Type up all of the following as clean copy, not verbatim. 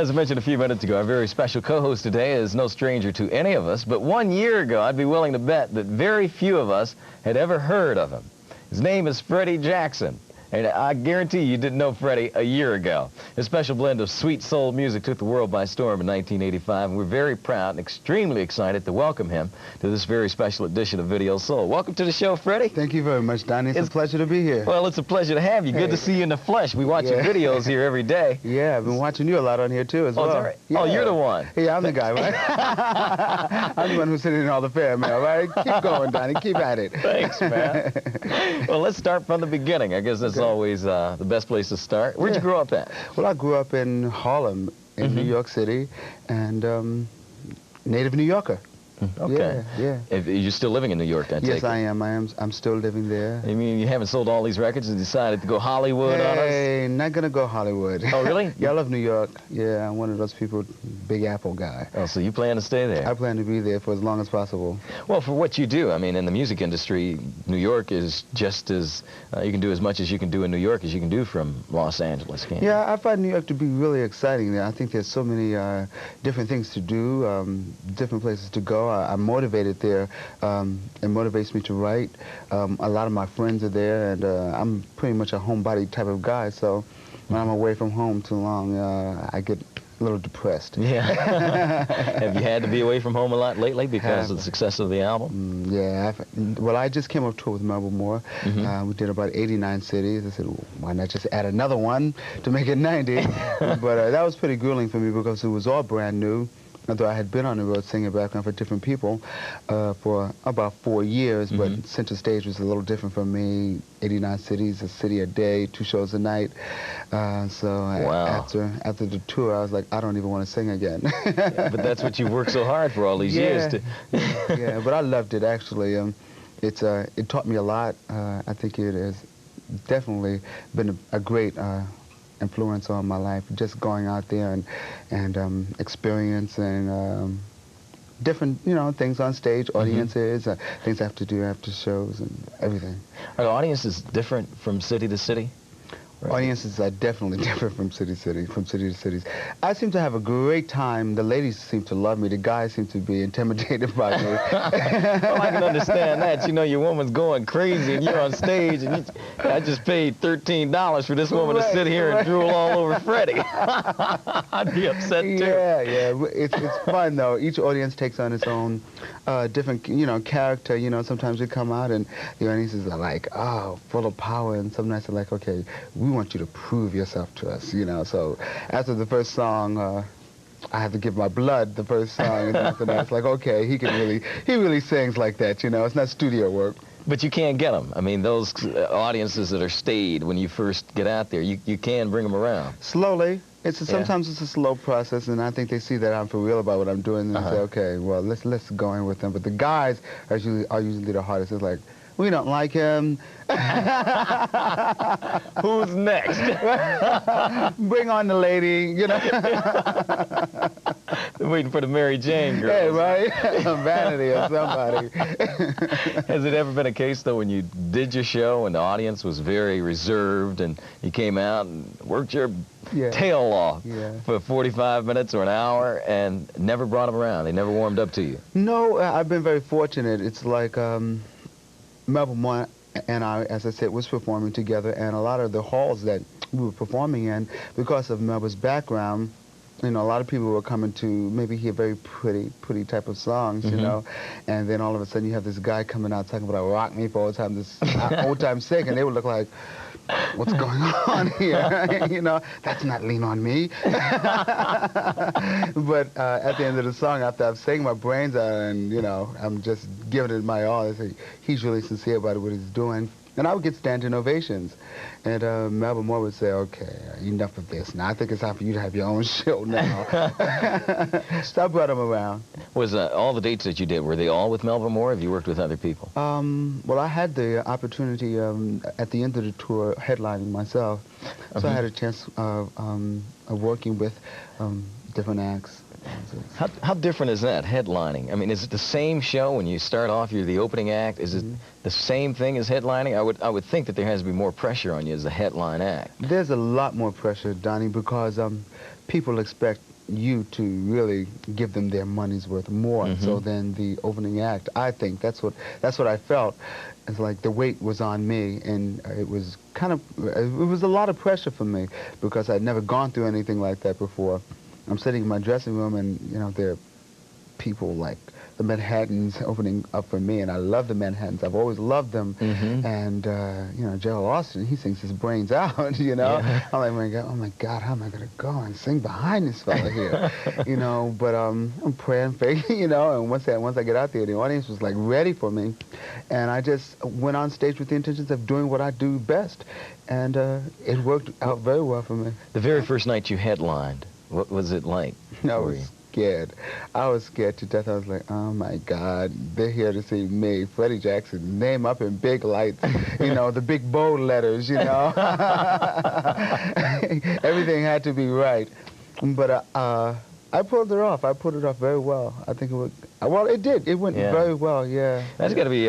As I mentioned a few minutes ago, our very special co-host today is no stranger to any of us, but 1 year ago, I'd be willing to bet that very few of us had ever heard of him. His name is Freddie Jackson, and I guarantee you didn't know Freddie a year ago. His special blend of sweet soul music took the world by storm in 1985, and we're very proud and extremely excited to welcome him to this very special edition of Video Soul. Welcome to the show, Freddie. Thank you very much, Donnie. It's a pleasure to be here. Well, it's a pleasure to have you. Good to see you in the flesh. We watch your videos here every day. Yeah, I've been watching you a lot on here, too, as well. Is that right? Yeah. Oh, you're the one. Yeah, I'm the guy, right? I'm the one who's sitting in all the fair mail, right? Keep going, Donnie. Keep at it. Thanks, man. Well, let's start from the beginning. I guess that's always the best place to start. Where'd you grow up at? Well, I grew up in Harlem, in New York City, and native New Yorker. Okay. Yeah. You're still living in New York, I take it? Yes, I am. I'm still living there. You mean you haven't sold all these records and decided to go Hollywood on us? Hey, not gonna go Hollywood. Oh, really? Yeah, I love New York. Yeah, I'm one of those people, Big Apple guy. Oh, so you plan to stay there? I plan to be there for as long as possible. Well, for what you do, I mean, in the music industry, New York is just as, you can do as much as you can do in New York as you can do from Los Angeles, can't you? Yeah, I find New York to be really exciting there. I think there's so many different things to do, different places to go. I'm motivated there. It motivates me to write. A lot of my friends are there, and I'm pretty much a homebody type of guy, so when I'm away from home too long, I get a little depressed. Yeah. Have you had to be away from home a lot lately because of the success of the album? Yeah. Well, I just came up tour with Melba Moore. We did about 89 cities. I said, well, why not just add another one to make it 90? But that was pretty grueling for me because it was all brand new. Although I had been on the road singing background for different people for about 4 years, but center stage was a little different for me. 89 cities, a city a day, 2 shows a night. After the tour, I was like, I don't even want to sing again. Yeah, but that's what you worked so hard for all these years. Yeah, but I loved it, actually. It taught me a lot. I think it has definitely been a great influence on my life, just going out there and experiencing different, things on stage, audiences, things I have to do after shows and everything. Are the audiences different from city to city? Right. Audiences are definitely different from city to cities. I seem to have a great time. The ladies seem to love me. The guys seem to be intimidated by me. Well, I can understand that. You know, your woman's going crazy, and you're on stage, and I just paid $13 for this woman to sit here and drool all over Freddie. I'd be upset, too. Yeah. It's fun, though. Each audience takes on its own different, character. Sometimes we come out, and the audiences are like, oh, full of power, and some nights are like, okay, we want you to prove yourself to us, So after the first song, I have to give my blood the first song, and after that, it's like, okay, he really sings like that, It's not studio work. But you can't get them. I mean, those audiences that are stayed when you first get out there, you can bring them around. Slowly. Sometimes it's a slow process, and I think they see that I'm for real about what I'm doing, and they say, okay, well, let's go in with them. But the guys are usually the hardest. It's like, we don't like him. Who's next? Bring on the lady, They're waiting for the Mary Jane girl. Hey, right? Vanity or somebody. Has it ever been a case, though, when you did your show and the audience was very reserved and you came out and worked your tail off for 45 minutes or an hour and never brought them around? They never warmed up to you? No, I've been very fortunate. It's like Melba Moore and I, as I said, was performing together, and a lot of the halls that we were performing in, because of Melba's background, a lot of people were coming to maybe hear very pretty type of songs, and then all of a sudden you have this guy coming out talking about rock me for old time, this old time sick, and they would look like, what's going on here? That's not Lean on Me. But at the end of the song, after I've sang my brains out and, I'm just giving it my all, I say, he's really sincere about what he's doing. And I would get standing ovations. And Melba Moore would say, okay, enough of this. Now I think it's time for you to have your own show now. So I brought him around. Was all the dates that you did, were they all with Melba Moore, or have you worked with other people? Well, I had the opportunity at the end of the tour headlining myself. So I had a chance of working with different acts. How different is that, headlining? I mean, is it the same show when you start off, you're the opening act? Is it the same thing as headlining? I would think that there has to be more pressure on you as a headline act. There's a lot more pressure, Donnie, because people expect you to really give them their money's worth more. Mm-hmm. So than the opening act. I think that's what I felt. It's like the weight was on me, and it was it was a lot of pressure for me because I'd never gone through anything like that before. I'm sitting in my dressing room, and there are people like the Manhattans opening up for me, and I love the Manhattans. I've always loved them. Mm-hmm. And Gerald Austin, he sings his brains out. Yeah. I'm like, oh my God, how am I gonna go and sing behind this fella here? But I'm praying, faking, and once I get out there, the audience was like ready for me, and I just went on stage with the intentions of doing what I do best, and it worked out very well for me. The very first night you headlined, what was it like for you? Scared. I was scared to death. I was like, oh my God, they're here to see me, Freddie Jackson, name up in big lights, the big bold letters, Everything had to be right. But I pulled it off. I pulled it off very well. I think it did. It went very well, yeah. That's got to be,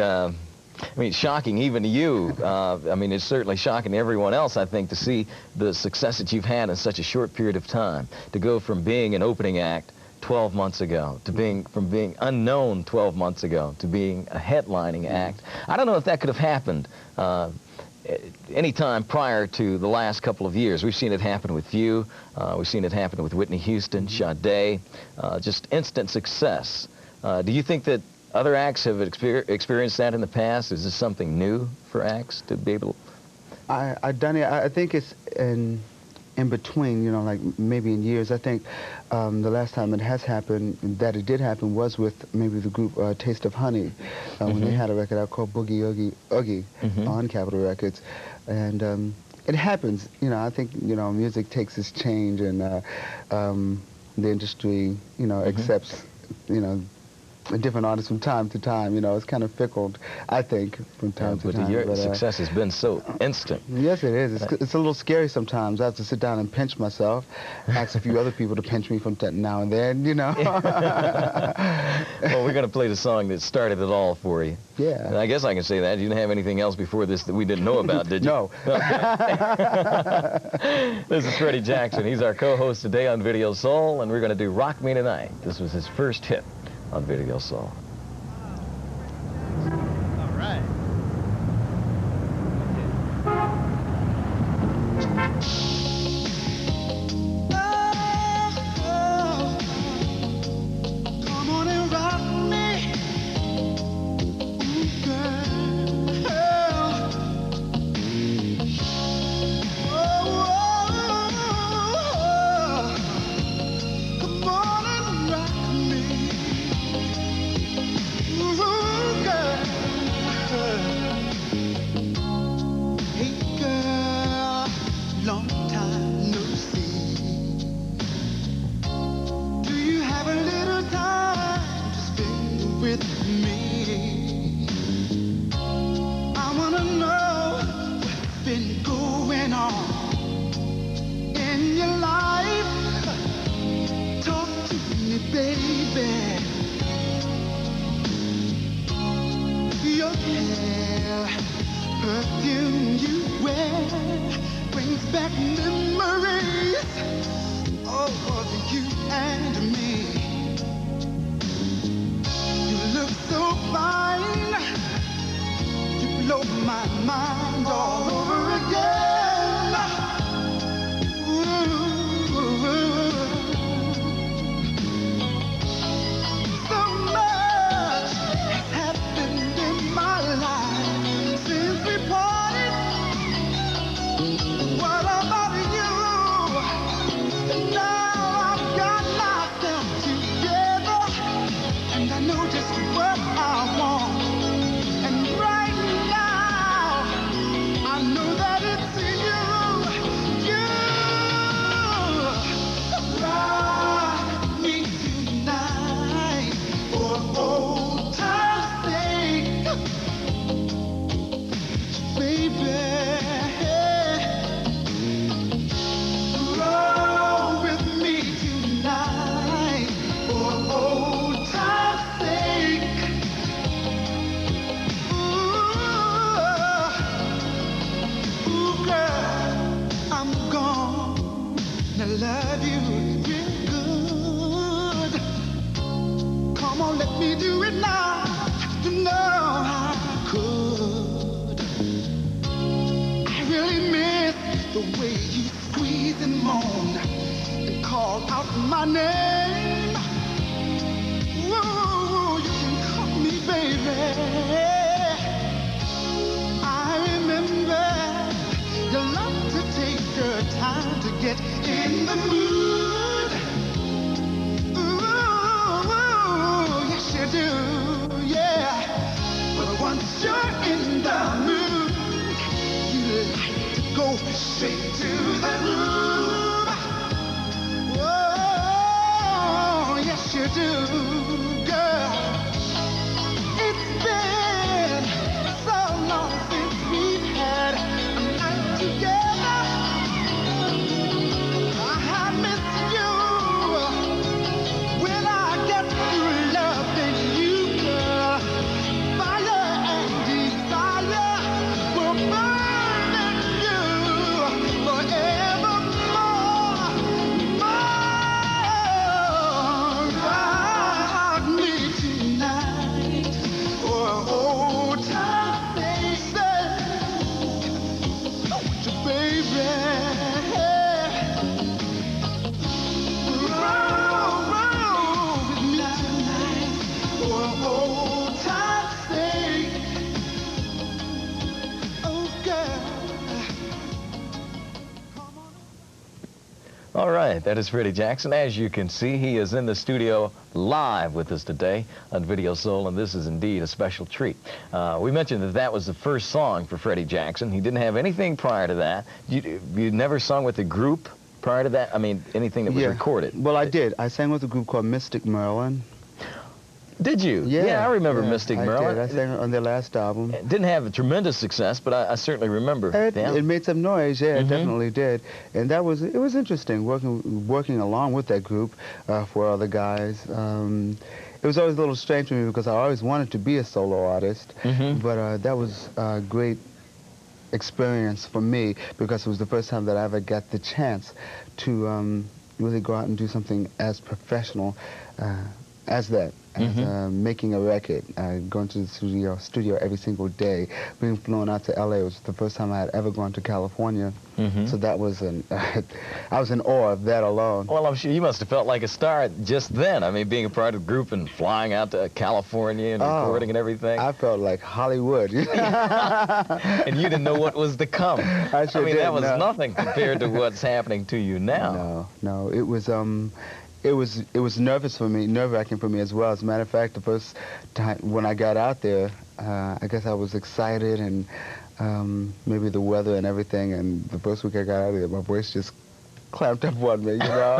shocking even to you. It's certainly shocking to everyone else, I think, to see the success that you've had in such a short period of time, to go from being an opening act 12 months ago, from being unknown 12 months ago, to being a headlining act. I don't know if that could have happened any time prior to the last couple of years. We've seen it happen with you. We've seen it happen with Whitney Houston, Sade, just instant success. Do you think that other acts have experienced that in the past? Is this something new for acts to be able to? I think it's in between, like maybe in years. I think the last time it has happened, that it did happen, was with maybe the group Taste of Honey, when they had a record out called Boogie Oogie on Capitol Records. And it happens, I think, music takes its change, and the industry, accepts, different artists from time to time. It's kind of fickle, I think, from time to time. But your success has been so instant. Yes, it is. It's a little scary sometimes. I have to sit down and pinch myself, ask a few other people to pinch me from now and then, Well, we're going to play the song that started it all for you. Yeah. And I guess I can say that. You didn't have anything else before this that we didn't know about, did you? No. Okay. This is Freddie Jackson. He's our co-host today on Video Soul, and we're going to do Rock Me Tonight. This was his first hit on Video Soul. All right. Come on and rock me, ooh, girl. Come on and rock me. Hey girl, long time no see. Do you have a little time to spend with me? I wanna know what's been going on in your life. Talk to me, baby. Your hair, perfume you wear, brings back memories of you and me. You look so fine, you blow my mind all over again. So much has happened in my life since we parted. What about you? Now I've got myself together, and I know just what I want. And right now, I know that it's my name. Whoa, you can call me baby. I remember you love to take your time to get in the mood. Ooh, yes you do, yeah. But once you're in the mood, you like to go straight to the room. Oh, yes you do, girl. It's been so long since we've had a night together. I miss you when I get through loving you, girl. Fire and desire will burn in you forevermore. Rock me tonight for old time's sake, baby. Roll with me tonight for old time's sake. Oh, girl. All right, that is Freddie Jackson. As you can see, he is in the studio live with us today on Video Soul, and this is indeed a special treat. We mentioned that that was the first song for Freddie Jackson. He didn't have anything prior to that. You never sung with a group prior to that? I mean, anything that was recorded? Well, I did. I sang with a group called Mystic Merlin. Did you? Yeah, I remember yeah, Mystic I Merlin. did. I sang on their last album. It didn't have a tremendous success, but I certainly remember them. It made some noise, yeah, it definitely did. And it was interesting working along with that group for other guys. It was always a little strange to me because I always wanted to be a solo artist, but that was a great experience for me because it was the first time that I ever got the chance to really go out and do something as professional as that. As making a record, going to the studio every single day, being flown out to LA. It was the first time I had ever gone to California. So that was I was in awe of that alone. Well, I'm sure you must have felt like a star just then. I mean, being a part of the group and flying out to California and recording and everything. I felt like Hollywood. And you didn't know what was to come. I mean, that was nothing compared to what's happening to you now. No, it was nerve-wracking for me as well. As a matter of fact, the first time when I got out there, I guess I was excited and maybe the weather and everything, and the first week I got out of there, my voice just clamped up on me, you know.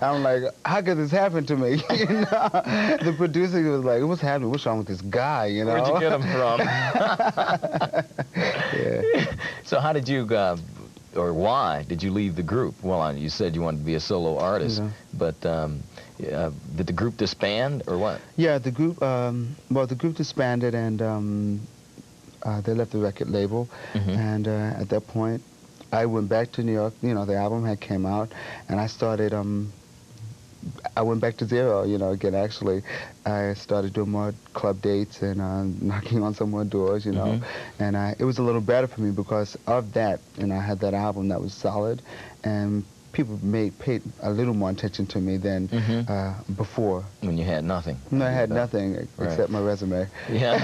I'm like, how could this happen to me? You know? The producer was like, what's happening? What's wrong with this guy, you know? Where'd you get him from? Yeah. So how did you... or why did you leave the group? Well, you said you wanted to be a solo artist, but did the group disband or what? Yeah, the group, well, the group disbanded and they left the record label, and at that point, I went back to New York. You know, the album had came out, and I started, I went back to zero, you know, again, actually. I started doing more club dates and knocking on some more doors, you know. And it was a little better for me because of that. And I had that album that was solid. And people paid a little more attention to me than before. When you had nothing. No, I had nothing except my resume. Yeah.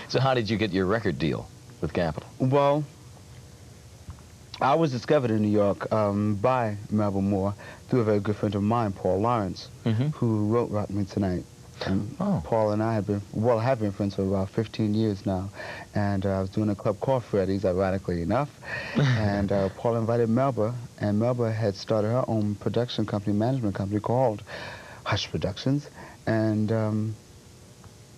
So how did you get your record deal with Capitol? Well, I was discovered in New York by Melvin Moore through a very good friend of mine, Paul Lawrence, who wrote Rock Me Tonight. And Paul and I have been friends for about 15 years now. And I was doing a club called Freddie's, ironically enough. And Paul invited Melba, and Melba had started her own production company, management company called Hush Productions. And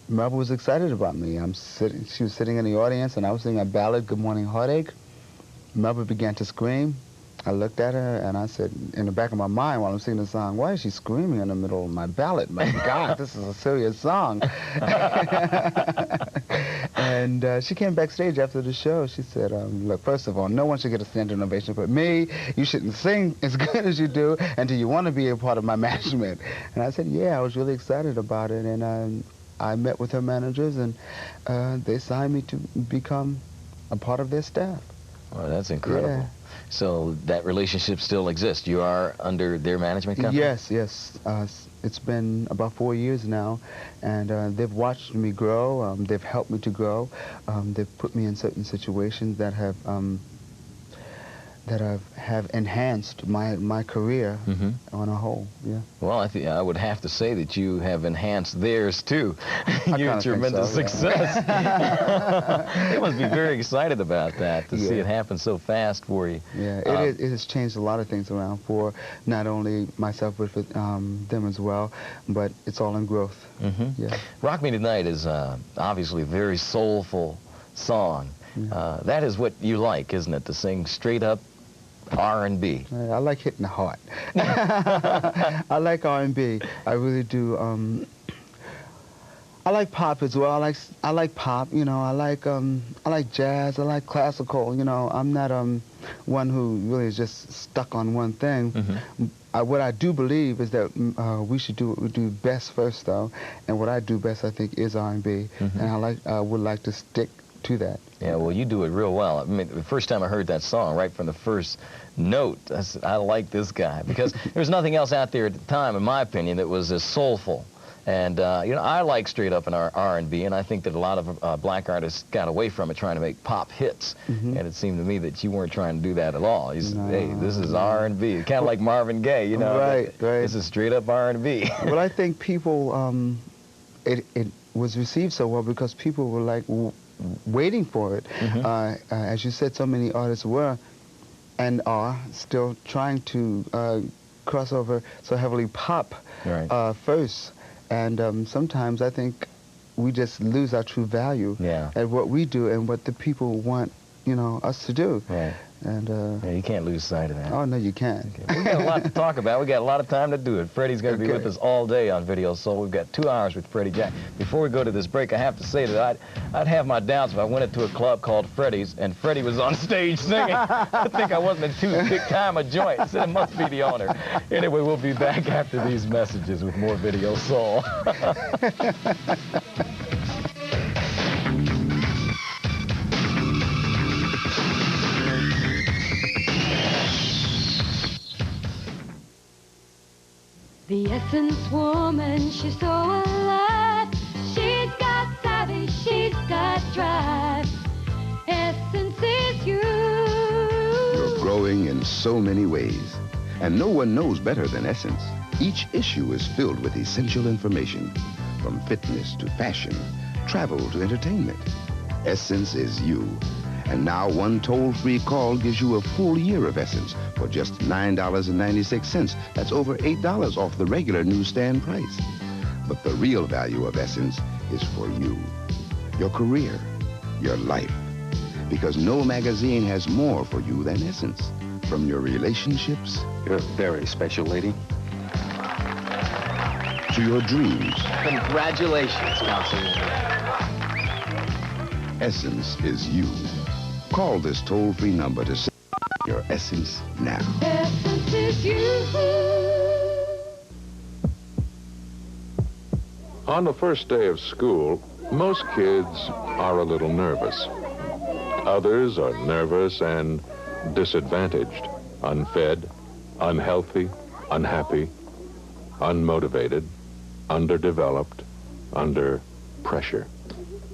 Melba was excited about me. She was sitting in the audience, and I was singing a ballad, Good Morning Heartache. Melba began to scream. I looked at her and I said, in the back of my mind while I'm singing the song, why is she screaming in the middle of my ballad? My God, this is a serious song. And she came backstage after the show. She said, look, first of all, no one should get a standing ovation but me. You shouldn't sing as good as you do, and do you want to be a part of my management? And I said, yeah, I was really excited about it. And I met with her managers, and they signed me to become a part of their staff. Well, that's incredible. Yeah. So that relationship still exists. You are under their management company? Yes, yes. It's been about 4 years now, and they've watched me grow. They've helped me to grow. They've put me in certain situations that have enhanced my career on a whole. Yeah. Well, I would have to say that you have enhanced theirs too. I Your kinda think tremendous so, yeah. success. They must be very excited about that, to see Yeah. it happen so fast for you. Yeah, it has changed a lot of things around for not only myself but for them as well. But it's all in growth. Yeah. Rock Me Tonight is obviously a very soulful song. That is what you like, isn't it? To sing straight up R&B. I like hitting the heart. I like R&B. I really do. I like pop as well. I like pop. You know, I like jazz. I like classical. You know, I'm not one who really is just stuck on one thing. What I do believe is that we should do what we do best first, though. And what I do best, I think, is R&B. And I would like to stick to that. Yeah, well, you do it real well. I mean, the first time I heard that song, right from the first note, I said, I like this guy. Because there's nothing else out there at the time, in my opinion, that was as soulful. And, you know, I like straight up in R&B, and I think that a lot of black artists got away from it trying to make pop hits. And it seemed to me that you weren't trying to do that at all. You said, hey, this is R&B. Kind of like Marvin Gaye, you know. Right. This is straight up R&B. Well, I think people, it was received so well because people were like waiting for it. As you said, so many artists were and are still trying to cross over so heavily pop first. And sometimes I think we just lose our true value at what we do and what the people want, you know, us to do. Right. And yeah, you can't lose sight of that. oh no, you can't. Okay. We got a lot to talk about. We got a lot of time to do it. Freddie's going to be with us all day on Video Soul. We've got 2 hours with Freddie Jackson. Before we go to this break, I have to say that I'd have my doubts if I went into a club called Freddie's and Freddie was on stage singing. I think I wasn't in too big time a joint. I said it must be the owner. Anyway, we'll be back after these messages with more Video Soul. The Essence woman, she's so alive. She's got savvy, she's got drive. Essence is you. You're growing in so many ways, and no one knows better than Essence. Each issue is filled with essential information, from fitness to fashion, travel to entertainment. Essence is you. And now one toll-free call gives you a full year of Essence for just $9.96. That's over $8 off the regular newsstand price. But the real value of Essence is for you, your career, your life. Because no magazine has more for you than Essence. From your relationships... You're a very special lady. ...to your dreams. Congratulations, Councilwoman. Essence is you. Call this toll-free number to send your Essence now. Essence is you. On the first day of school, most kids are a little nervous. Others are nervous and disadvantaged, unfed, unhealthy, unhappy, unmotivated, underdeveloped, under pressure.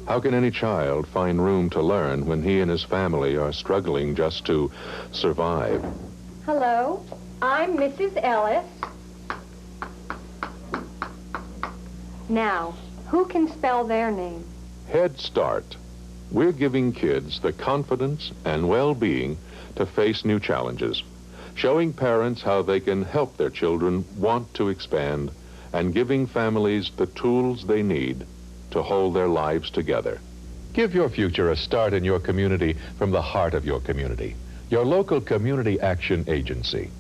How can any child find room to learn when he and his family are struggling just to survive? Hello, I'm Mrs. Ellis. Now, who can spell their name? Head Start. We're giving kids the confidence and well-being to face new challenges, showing parents how they can help their children want to expand, and giving families the tools they need to hold their lives together. Give your future a start in your community from the heart of your community. Your local community action agency.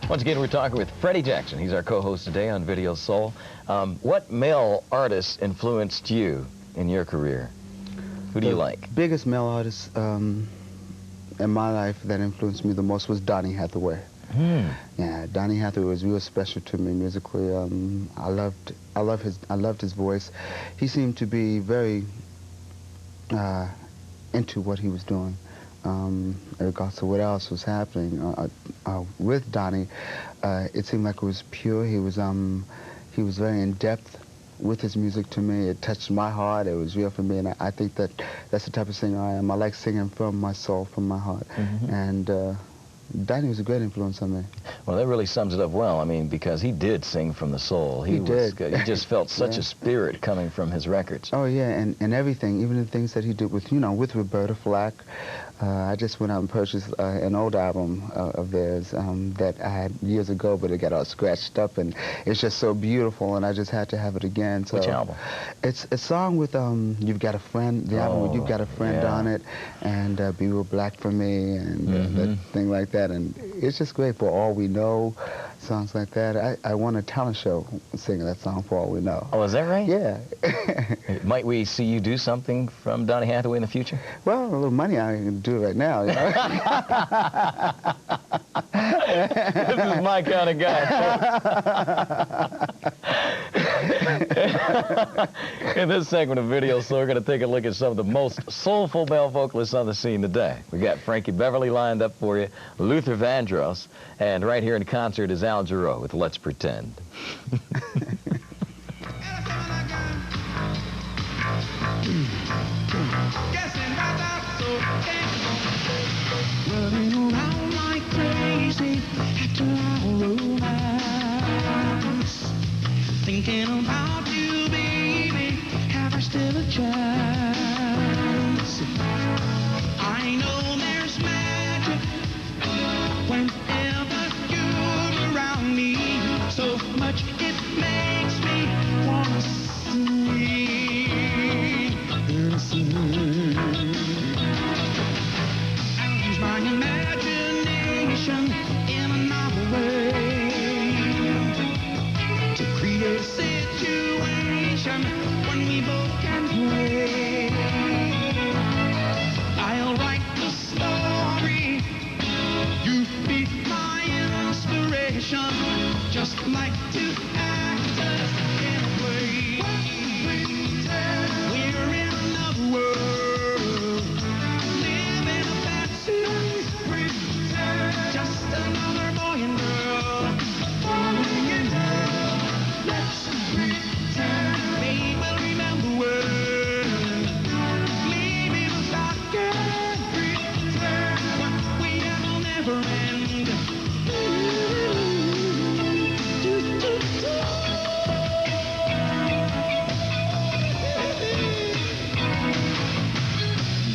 Once again, we're talking with Freddie Jackson. He's our co-host today on Video Soul. What male artists influenced you in your career? Who do you like? The biggest male artist in my life that influenced me the most was Donny Hathaway. Yeah, Donny Hathaway was real special to me musically. I loved his voice. He seemed to be very into what he was doing. In regards to what else was happening with Donny, it seemed like it was pure. He was very in depth with his music to me. It touched my heart. It was real for me, and I think that that's the type of singer I am. I like singing from my soul, from my heart, and Donny was a great influence on me. Well, that really sums it up well. I mean, because he did sing from the soul. He did. He just felt such a spirit coming from his records. Oh yeah, and everything, even the things that he did with, with Roberta Flack. I just went out and purchased an old album of theirs that I had years ago, but it got all scratched up, and it's just so beautiful, and I just had to have it again. So which album? It's a song with You've Got a Friend, the album with You've Got a Friend on it, and Be Real Black for Me, and that thing like that, and it's just great. For All We Know, songs like that. I won a talent show singing that song, For All We Know. Oh, is that right? Yeah. Might we see you do something from Donny Hathaway in the future? Well, a little money I can do it right now. You know? This is my kind of guy. In this segment of Video Soul, we're going to take a look at some of the most soulful male vocalists on the scene today. We got Frankie Beverly lined up for you, Luther Vandross, and right here in concert is Al Jarreau with Let's Pretend. Running around like crazy after our romance, thinking about you, baby. Have I still a chance? I know there's magic whenever you're around me. So much it makes me wanna sing. My imagination in another way to create a situation when we both can play. I'll write the story, you be my inspiration, just like two actors in a play. We're in another world, living a fantasy. Just another boy and girl. Let's pretend they will remember well. Maybe we'll start again. What we have will never end.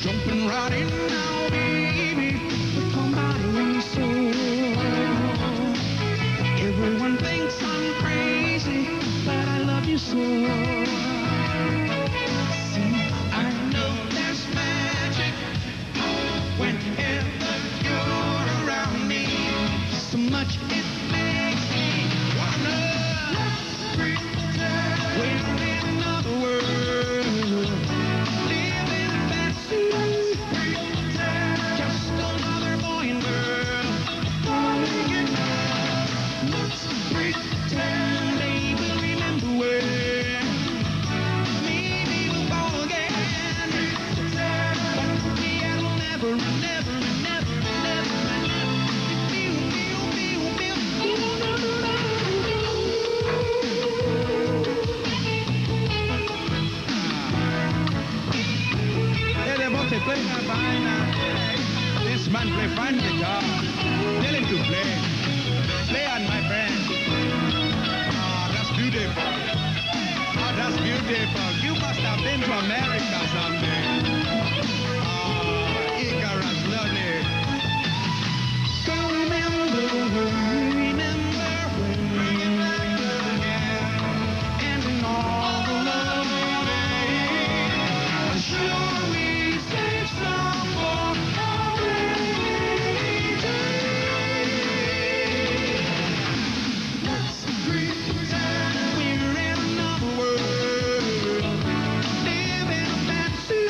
Jumping right in now, baby, with my body and soul. Everyone thinks I'm crazy, but I love you so. See, I know there's magic whenever you're around me. So much it makes me wanna pretend we're in another world, living in fantasy. Just another boy and girl. Let's pretend they will remember well. Maybe we'll fall again. But we will never, never, never, never, Hey, they both play that fine. This man play fine guitar. Tell him to play. Play on, my friend. Oh, that's beautiful. Oh, that's beautiful. You must have been to America someday. Oh, Icarus, lovely. Remember when, and in all the love, sure we save some for a rainy day. Let's pretend we're in another world, live in a fantasy.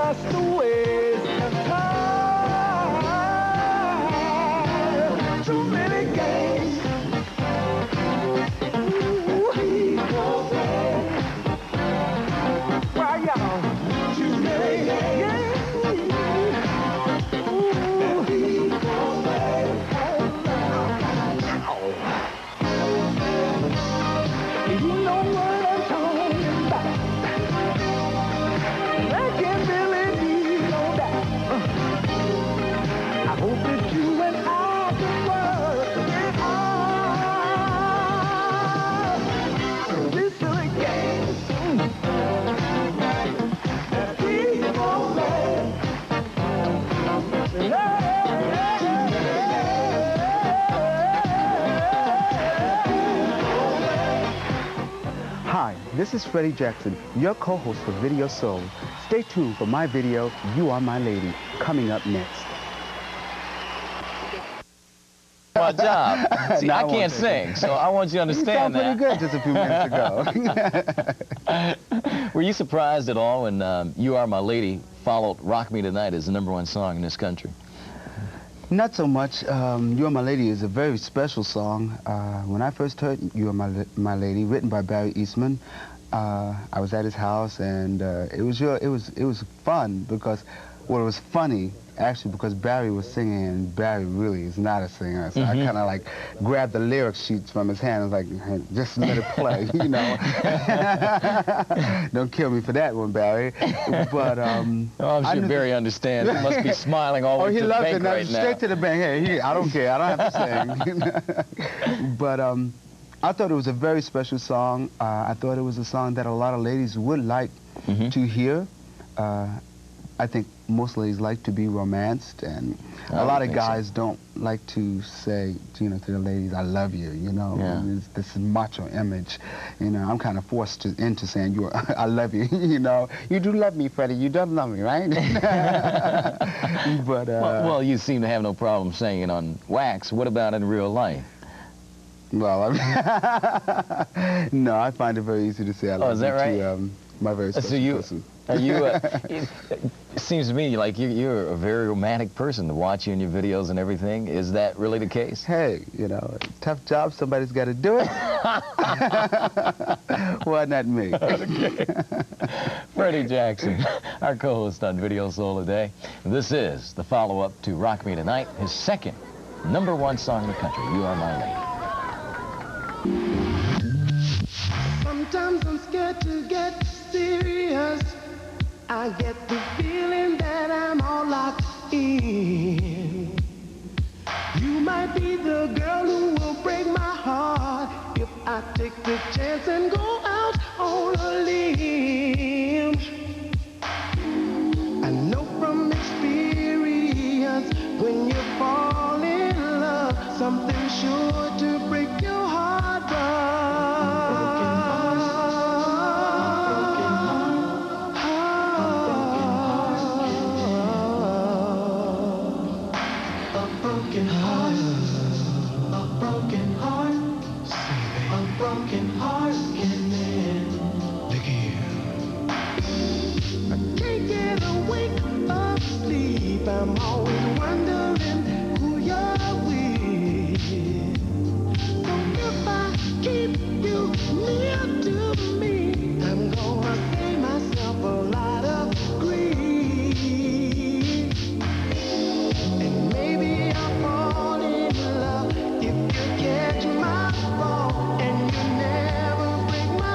just a waste of time. Too many games. Ooh, people play. Why, y'all? Too many games. Ooh, people play. You know what I'm talking about. I can't really leave no doubt. I hope that you and I can work it out. This is a game that people play. Hi, this is Freddie Jackson, your co-host for Video Soul. Stay tuned for my video, You Are My Lady, coming up next. My job. See, No, I won't can't take sing, it. so I want you to understand You sound pretty that. good just a few minutes ago. Were you surprised at all when You Are My Lady followed Rock Me Tonight as the #1 song in this country? Not so much. You Are My Lady is a very special song. When I first heard You Are My Lady, written by Barry Eastman, I was at his house, and it was fun because, well, it was funny actually because Barry was singing, and Barry really is not a singer. So I kind of like grabbed the lyric sheets from his hand and was like, hey, just let it play, you know. Don't kill me for that one, Barry. But I'm sure Barry understands. He must be smiling all the way he to the loves bank it. No, right now. straight to the bank. Hey, I don't care. I don't have to sing. But I thought it was a very special song. I thought it was a song that a lot of ladies would like to hear. I think most ladies like to be romanced, and a lot of guys don't like to say, you know, to the ladies, "I love you." You know, it's this macho image. You know, I'm kind of forced into saying, "I love you." You know, you do love me, Freddie. You don't love me, right? But well, you seem to have no problem saying it on wax. What about in real life? Well, I mean, no, I find it very easy to say I love is that right? to my very special person. It seems to me like you're a very romantic person to watch you in your videos and everything. Is that really the case? Hey, you know, tough job, somebody's got to do it. Why not me? Okay. Freddie Jackson, our co-host on Video Soul today. This is the follow-up to Rock Me Tonight, his second #1 song in the country, You Are My Lady. Sometimes I'm scared to get serious. I get the feeling that I'm all locked in. You might be the girl who will break my heart if I take the chance and go out on a limb. I know from experience when you fall in love, something's sure to break your heart, I'm always wondering who you're with. So if I keep you near to me, I'm gonna save myself a lot of grief. And maybe I'll fall in love if you catch my fall and you never break my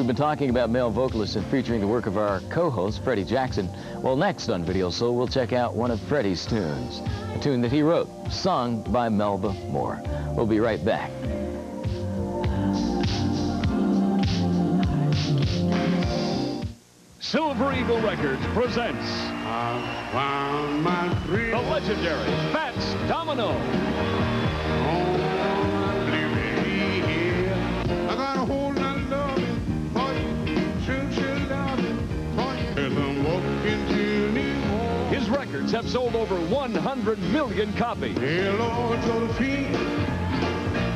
we've been talking about male vocalists and featuring the work of our co-host, Freddie Jackson. Well, next on Video Soul, we'll check out one of Freddie's tunes, a tune that he wrote, sung by Melba Moore. We'll be right back. Silver Eagle Records presents I found my dream. the legendary Fats Domino. I got a whole lot of loving for you. True loving for you. As I'm walking to New Orleans. His records have sold over 100 million copies. Hey, Lord, Josephine,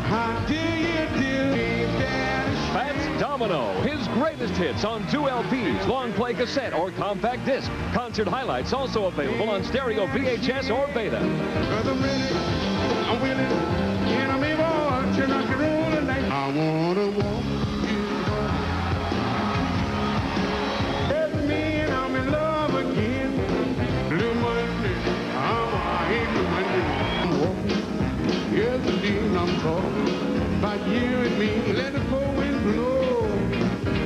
how do you do, Daddy? Fats Domino, his greatest hits on 2 LPs, long play cassette or compact disc. Concert highlights also available on stereo, VHS, or Beta. 'Cause I'm ready, I'm willing, and I'm able to rock and roll tonight. I wanna walk you home. Every man, I'm in love again. Blue Monday, I hate Blue Monday. I'm walking, yes indeed, I'm talking about you and me. Let the cold wind blow,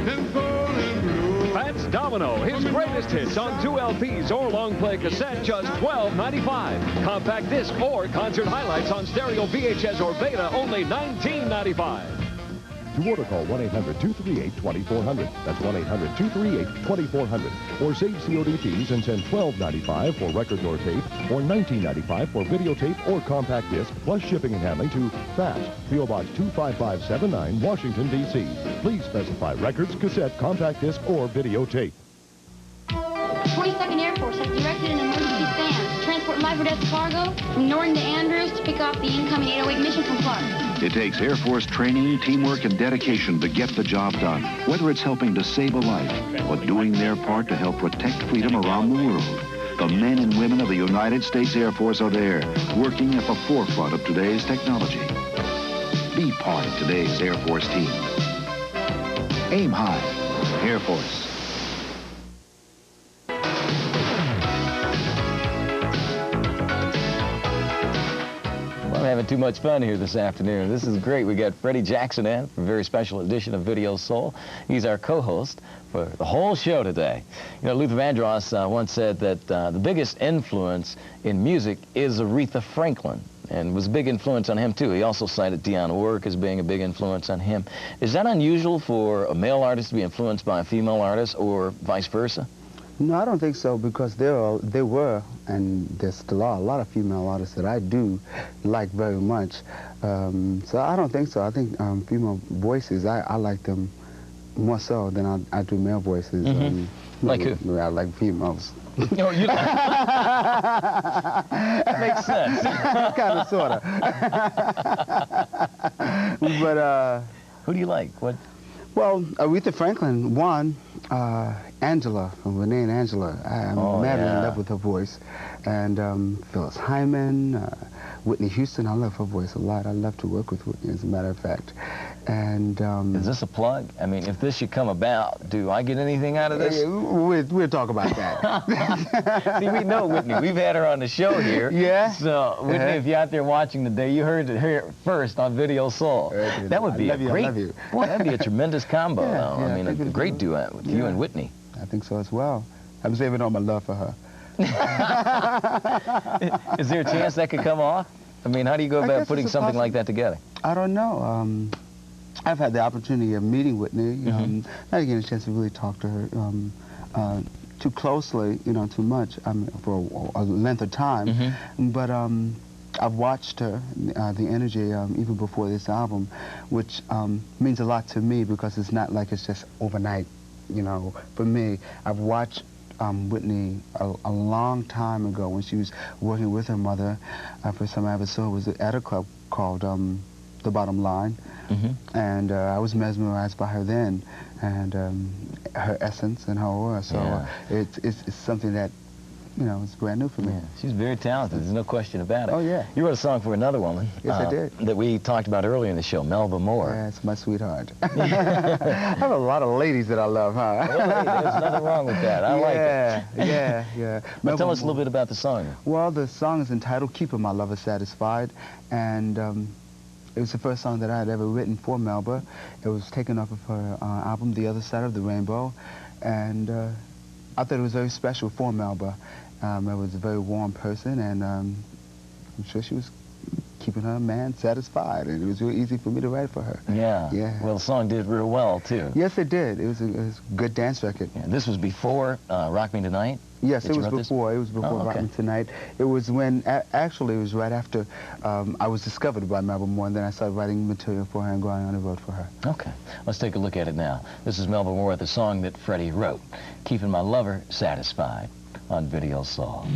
and cold and blow. Fats Domino, his greatest hits on 2 LPs or long play cassette, just $12.95. Compact disc or concert highlights on stereo, VHS, or Beta, only $19.95. To order, call 1-800-238-2400. That's 1-800-238-2400. Or save COD fees and send $12.95 for record or tape, or $19.95 for videotape or compact disc, plus shipping and handling to Fats, P.O. Box 25579, Washington, D.C. Please specify records, cassette, compact disc, or videotape. 22nd Air Force has directed an emergency fan to transport life or death cargo from Norton to Andrews to pick off the incoming 808 mission compartment. It takes Air Force training, teamwork, and dedication to get the job done. Whether it's helping to save a life or doing their part to help protect freedom around the world, the men and women of the United States Air Force are there, working at the forefront of today's technology. Be part of today's Air Force team. Aim high, Air Force. I'm having too much fun here this afternoon. This is great. We got Freddie Jackson in for a very special edition of Video Soul. He's our co-host for the whole show today. You know, Luther Vandross once said that the biggest influence in music is Aretha Franklin, and was a big influence on him, too. He also cited Dionne Warwick as being a big influence on him. Is that unusual for a male artist to be influenced by a female artist, or vice versa? No, I don't think so, because there were, and there still are, a lot of female artists that I do like very much. So I don't think so. I think female voices, I like them more so than I do male voices. Like who? I like females. No, you that makes sense. Kind of, sort of. But who do you like? What? Well, Aretha Franklin, one. Angela, from Renee and Angela. I'm madly in love with her voice. And Phyllis Hyman, Whitney Houston. I love her voice a lot. I love to work with Whitney, as a matter of fact. And is this a plug? I mean, if this should come about, do I get anything out of this? We'll talk about that. See, we know Whitney. We've had her on the show here. Yeah. So, Whitney, if you're out there watching today, you heard it here first on Video Soul. That would be a great, boy, that'd be a tremendous combo. I mean, a great duet with you and Whitney. I think so as well. I'm saving all my love for her. Is there a chance that could come off? I mean, how do you go about putting something like that together? I don't know. I've had the opportunity of meeting Whitney, not getting a chance to really talk to her too closely, too much, for a length of time. But I've watched her, the energy, even before this album, which means a lot to me, because it's not like it's just overnight, for me. I've watched Whitney a long time ago when she was working with her mother. First time I ever saw her was at a club called The Bottom Line. And I was mesmerized by her then, and her essence and her aura. So it's something that, it's brand new for me. Yeah, she's very talented. There's no question about it. Oh, yeah. You wrote a song for another woman. Yes, I did. That we talked about earlier in the show, Melba Moore. Yeah, it's my sweetheart. I have a lot of ladies that I love, huh? Well, there's nothing wrong with that. I like it. Yeah. Well, tell us a little bit about the song. Well, the song is entitled Keep 'Em My Lover Satisfied, and It was the first song that I had ever written for Melba. It was taken off of her album, The Other Side of the Rainbow, and I thought it was very special for Melba. Melba was a very warm person, and I'm sure she was keeping her man satisfied, and it was real easy for me to write for her. Yeah. Yeah. Well, the song did real well, too. Yes, it did. It was a good dance record. Yeah, this was before Rock Me Tonight? Yes, it was before. This? It was before okay. Rock Me Tonight. It was when, actually, it was right after I was discovered by Melba Moore, and then I started writing material for her and going on the road for her. Okay. Let's take a look at it now. This is Melba Moore with the song that Freddie wrote, Keeping My Lover Satisfied, on Video Soul.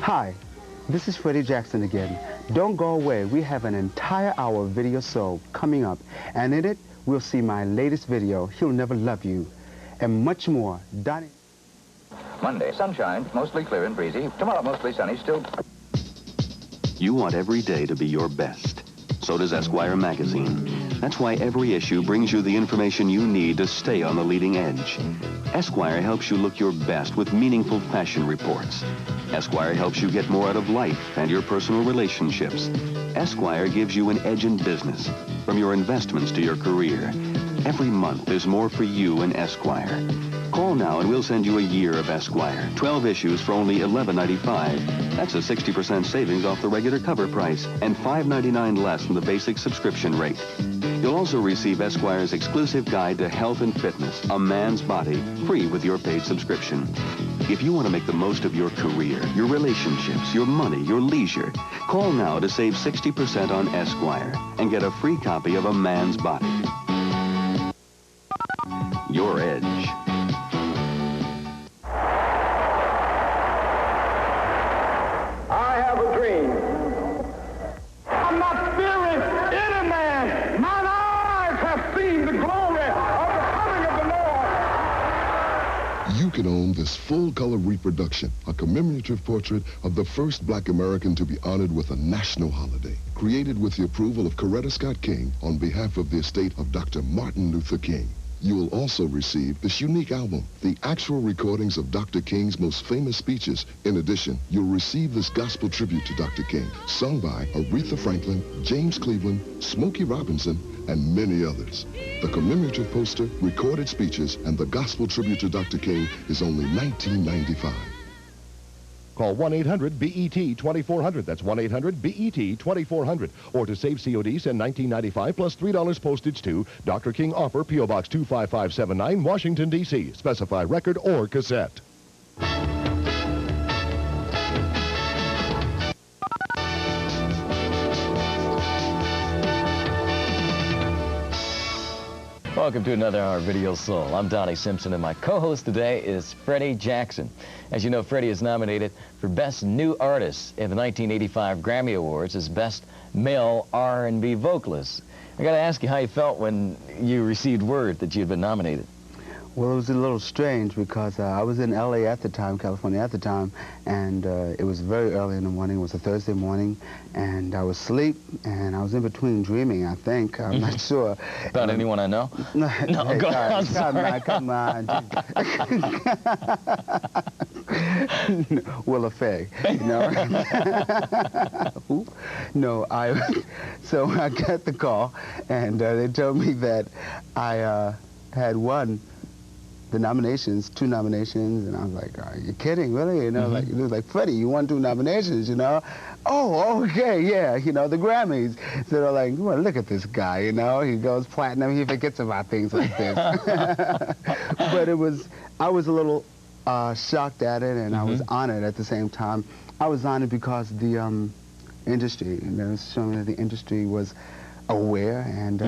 Hi, this is Freddie Jackson again. Don't go away. We have an entire hour of Video Soul coming up, and in it, we'll see my latest video, He'll Never Love You, and much more. Donnie. Monday, sunshine, mostly clear and breezy. Tomorrow, mostly sunny, still. You want every day to be your best. So does Esquire magazine. That's why every issue brings you the information you need to stay on the leading edge. Esquire helps you look your best with meaningful fashion reports. Esquire helps you get more out of life and your personal relationships. Esquire gives you an edge in business, from your investments to your career. Every month, there's more for you in Esquire. Call now and we'll send you a year of Esquire. 12 issues for only $11.95. That's a 60% savings off the regular cover price and $5.99 less than the basic subscription rate. You'll also receive Esquire's exclusive guide to health and fitness, A Man's Body, free with your paid subscription. If you want to make the most of your career, your relationships, your money, your leisure, call now to save 60% on Esquire and get a free copy of A Man's Body. Your edge. I have a dream. I'm not fearing any man. Mine eyes have seen the glory of the coming of the Lord. You can own this full-color reproduction, a commemorative portrait of the first black American to be honored with a national holiday. Created with the approval of Coretta Scott King on behalf of the estate of Dr. Martin Luther King. You will also receive this unique album, the actual recordings of Dr. King's most famous speeches. In addition, you'll receive this gospel tribute to Dr. King, sung by Aretha Franklin, James Cleveland, Smokey Robinson, and many others. The commemorative poster, recorded speeches, and the gospel tribute to Dr. King is only $19.95. Call 1-800-BET-2400. That's 1-800-BET-2400. Or to save COD, send $19.95 plus $3 postage to Dr. King Offer, P.O. Box 25579, Washington, D.C. Specify record or cassette. Welcome to another hour of Video Soul. I'm Donnie Simpson, and my co-host today is Freddie Jackson. As you know, Freddie is nominated for Best New Artist in the 1985 Grammy Awards as Best Male R&B Vocalist. I got to ask you how you felt when you received word that you had been nominated. Well, it was a little strange because I was in L.A. at the time, California at the time, and it was very early in the morning. It was a Thursday morning, and I was asleep, and I was in between dreaming, I think. I'm not sure. About anyone I know? No, hey, go on, sorry. Come on. Willa Faye, you know? No, so I got the call, and they told me that I had won the nominations, 2 nominations, and I was like, are you kidding, really? You know, like, it was like, Freddie, you won 2 nominations, you know? Oh, okay, yeah, you know, the Grammys. So they're like, well, look at this guy, you know? He goes platinum, he forgets about things like this. But I was a little shocked at it, and I was honored at the same time. I was honored because the industry, you know, showing that the industry was aware, and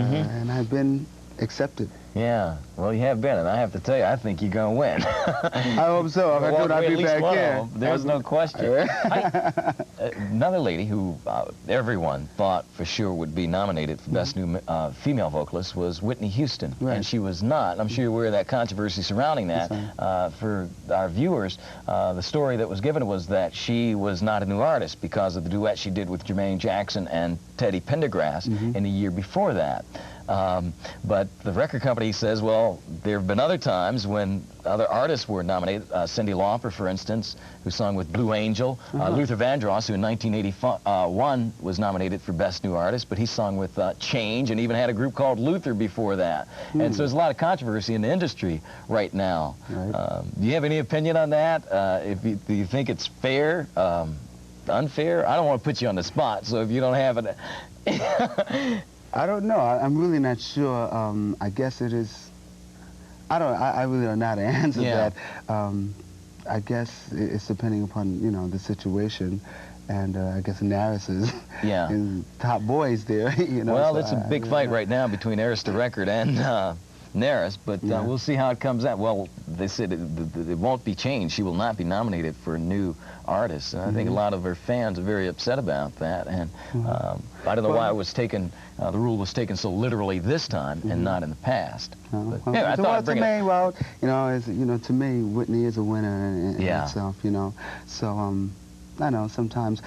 I've been accepted. Yeah, well, you have been, and I have to tell you, I think you're going to win. I hope so. If I do, I'll be back here. There's no question. Another lady who everyone thought for sure would be nominated for Best New Female Vocalist was Whitney Houston, and she was not. I'm sure you're aware of that controversy surrounding that. For our viewers, the story that was given was that she was not a new artist because of the duet she did with Jermaine Jackson and Teddy Pendergrass in the year before that. But the record company says, well, there have been other times when other artists were nominated. Cyndi Lauper, for instance, who sung with Blue Angel. Luther Vandross, who in 1981 was nominated for Best New Artist, but he sung with Change and even had a group called Luther before that. And so there's a lot of controversy in the industry right now. Do you have any opinion on that? Do you think it's fair, unfair? I don't want to put you on the spot, so if you don't have it... I don't know. I'm really not sure. I guess it is. I really don't know how to answer that. I guess it's depending upon, you know, the situation, and I guess Naris's and top boys there. You know. Well, so it's a big fight right now between Arista Record and Naris, but we'll see how it comes out. Well, they said it won't be changed. She will not be nominated for a new artist. And I think a lot of her fans are very upset about that. And I don't know why it was taken. The rule was taken so literally this time and not in the past. But, I thought I'd bring it up. Well, you know, to me, Whitney is a winner in itself. You know, so I know sometimes,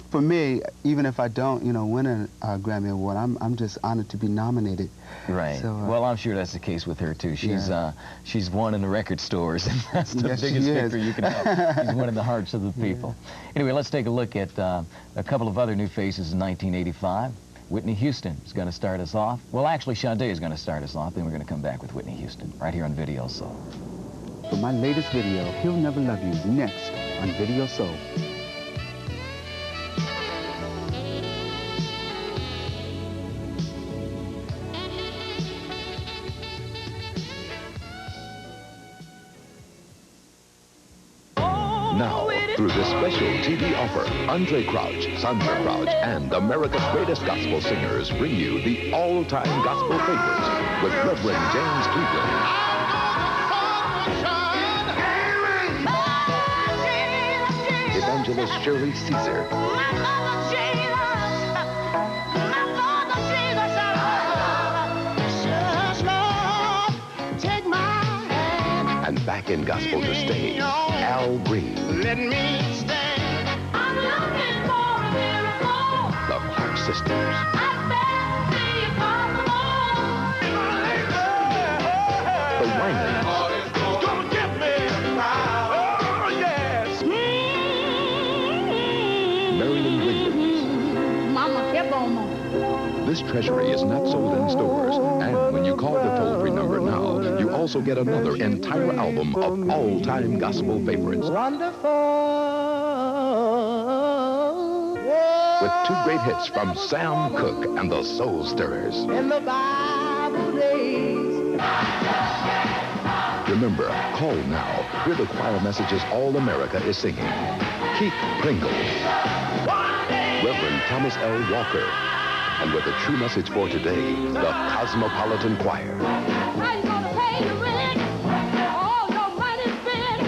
for me, even if I don't, you know, win a Grammy Award, I'm just honored to be nominated. Right. So, well, I'm sure that's the case with her too. She's won in the record stores, and that's the biggest victory you can have. She's winning the hearts of the people. Anyway, let's take a look at a couple of other new faces in 1985. Whitney Houston is going to start us off. Well, actually, Sade is going to start us off, then we're going to come back with Whitney Houston right here on Video Soul. For my latest video, He'll Never Love You, next on Video Soul. Now, through this special TV offer, Andre Crouch, Sandra Crouch, and America's greatest gospel singers bring you the all-time gospel favorites with Reverend James Cleveland, Evangelist Shirley Caesar, and back in gospel to stay, Al Green. Let me stand. I'm looking for a miracle. The Clark Sisters. The Winans. It's gonna get me. Oh, yes. Marilyn Williams. Mama, keep on. This treasury is not sold in stores, and when you call the toll-free number now, you also get another entire album of all-time gospel favorites. Wonderful. With two great hits from Sam Cooke and the Soul Stirrers. In the Bible days. Remember, call now. Hear the choir messages all America is singing. Keith Pringle. Reverend Thomas L. Walker. And with a true message for today, the Cosmopolitan Choir. How you gonna pay the rent? All your money spent.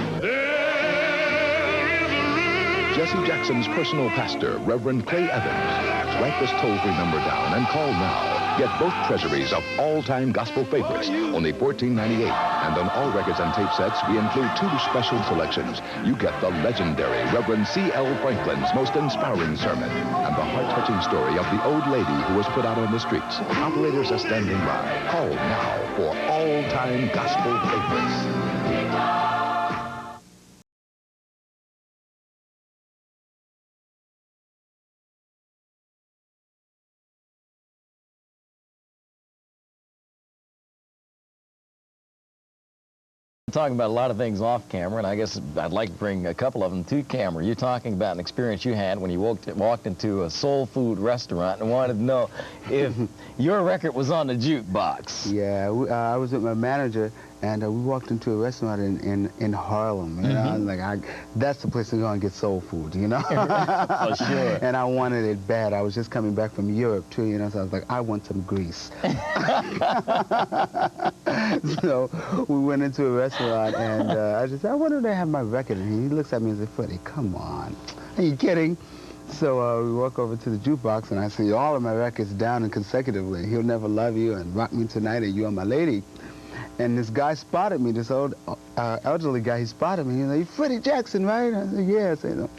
Jesse Jackson's personal pastor, Reverend Clay Evans. Write this toll-free number down and call now. Get both treasuries of all-time gospel favorites, only $14.98. And on all records and tape sets, we include two special selections. You get the legendary Reverend C.L. Franklin's most inspiring sermon and the heart-touching story of the old lady who was put out on the streets. Operators are standing by. Call now for all-time gospel favorites. Talking about a lot of things off camera, and I guess I'd like to bring a couple of them to camera. You're talking about an experience you had when you walked into a soul food restaurant and wanted to know if your record was on the jukebox. Yeah, I was with my manager, and we walked into a restaurant in Harlem. You know, I was like, that's the place to go and get soul food, you know? For sure. And I wanted it bad. I was just coming back from Europe, too, you know, so I was like, I want some grease. So we went into a restaurant, and I just said, I wonder if they have my record. And he looks at me and said, Freddie, come on. Are you kidding? So we walk over to the jukebox, and I see all of my records down and consecutively. He'll Never Love You and Rock Me Tonight and You Are My Lady. And this guy spotted me, this old elderly guy, he spotted me. He's like, Freddie Jackson, right? I said, yeah. I said, no.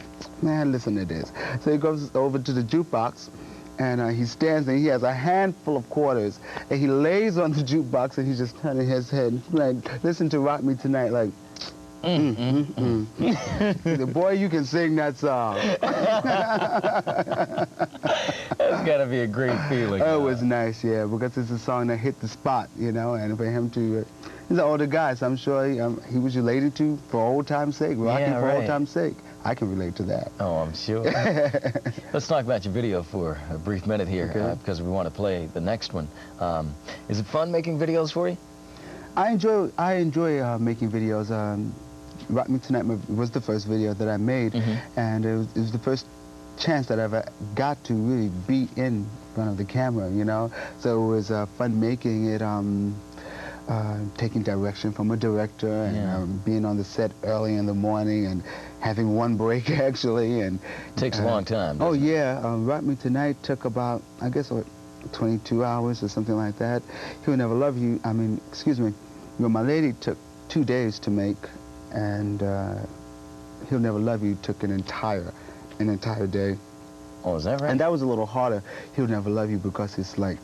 Man, listen to this. So he goes over to the jukebox, and he stands there. He has a handful of quarters, and he lays on the jukebox, and he's just turning his head, like, listen to Rock Me Tonight, like, The boy, you can sing that song. That's got to be a great feeling. Oh, it was nice, yeah, because it's a song that hit the spot, you know, and for him to, he's an older guy, so I'm sure he was related to for old time's sake, rocking for old time's sake. I can relate to that. Oh, I'm sure. Let's talk about your video for a brief minute here, because we want to play the next one. Is it fun making videos for you? I enjoy making videos. Rock Me Tonight was the first video that I made, and it was the first chance that I ever got to really be in front of the camera, you know? So it was fun making it, taking direction from a director, and being on the set early in the morning and having one break, actually. And takes a long time. Oh, yeah. Rock Me Tonight took about, I guess, 22 hours or something like that. He'll Never Love You, excuse me, You Are My Lady took 2 days to make, and He'll Never Love You took an entire an entire day. Oh, is that right? And that was a little harder. He'll Never Love You, because it's like,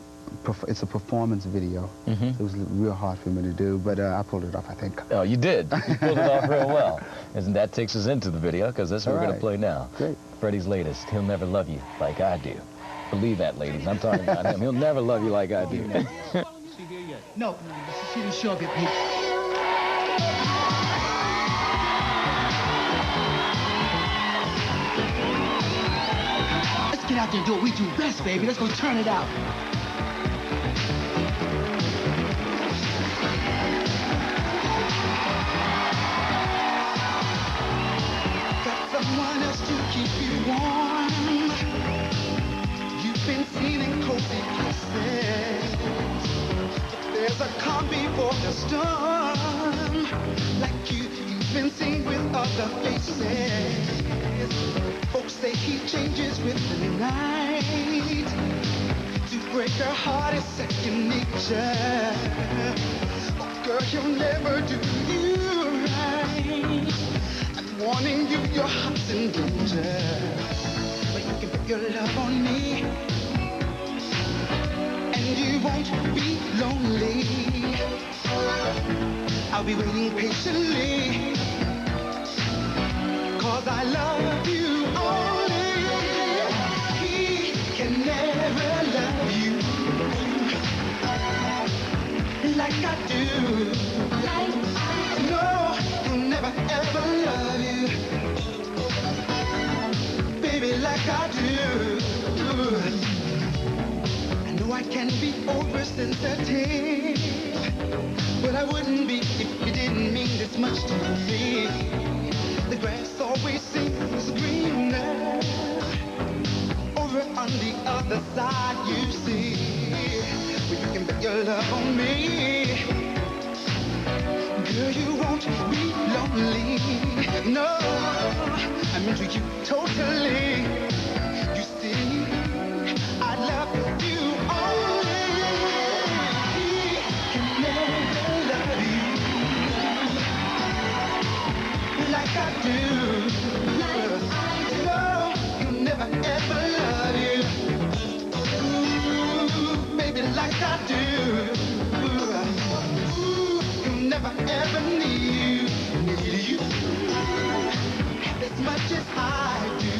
it's a performance video. It was real hard for me to do, but I pulled it off, I think. Oh, you did. You pulled it off real well. And that takes us into the video, because that's what we're going to play now. Great. Freddie's latest, He'll Never Love You Like I Do. Believe that, ladies. I'm talking about him. He'll never love you like I do. No, she didn't show up yet, Pete. Let's get out there and do what we do best, baby. Let's go turn it out. Got someone else to keep you warm. You've been seen in cozy places. There's a calm before the storm. Like you've been seen with other faces. Folks say he changes with the night. To break her heart is second nature. Oh, girl, he'll never do you right. I'm warning you, your heart's in danger. But you can put your love on me, and you won't be lonely. I'll be waiting patiently, 'cause I love you only. He can never love you like I do. No, he'll never ever love you, baby, like I do. I know I can be oversensitive, but I wouldn't be if you didn't mean this much to me. The grass always seems greener over on the other side, you see. Well, you can bet your love on me. Girl, you won't be lonely. No, I'm into you totally. You see, I love you only. He can never love you like I do. No, he'll never ever love you, ooh, baby, like I do. Ooh, he'll never ever need you as much as I do.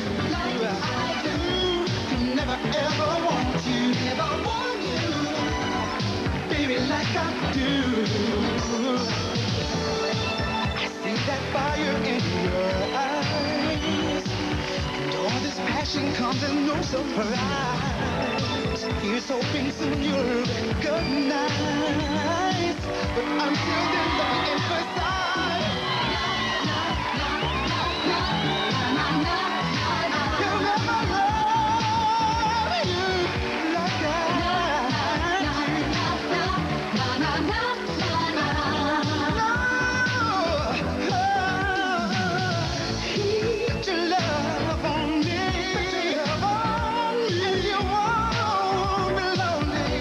He'll never ever want you, baby, like I do. I see that fire in your eyes, and all this passion comes as no surprise. Here's hoping soon you'll recognize, but I'm still there, let me emphasize. He'll never love you like I do. Put your love on me, and you won't be lonely.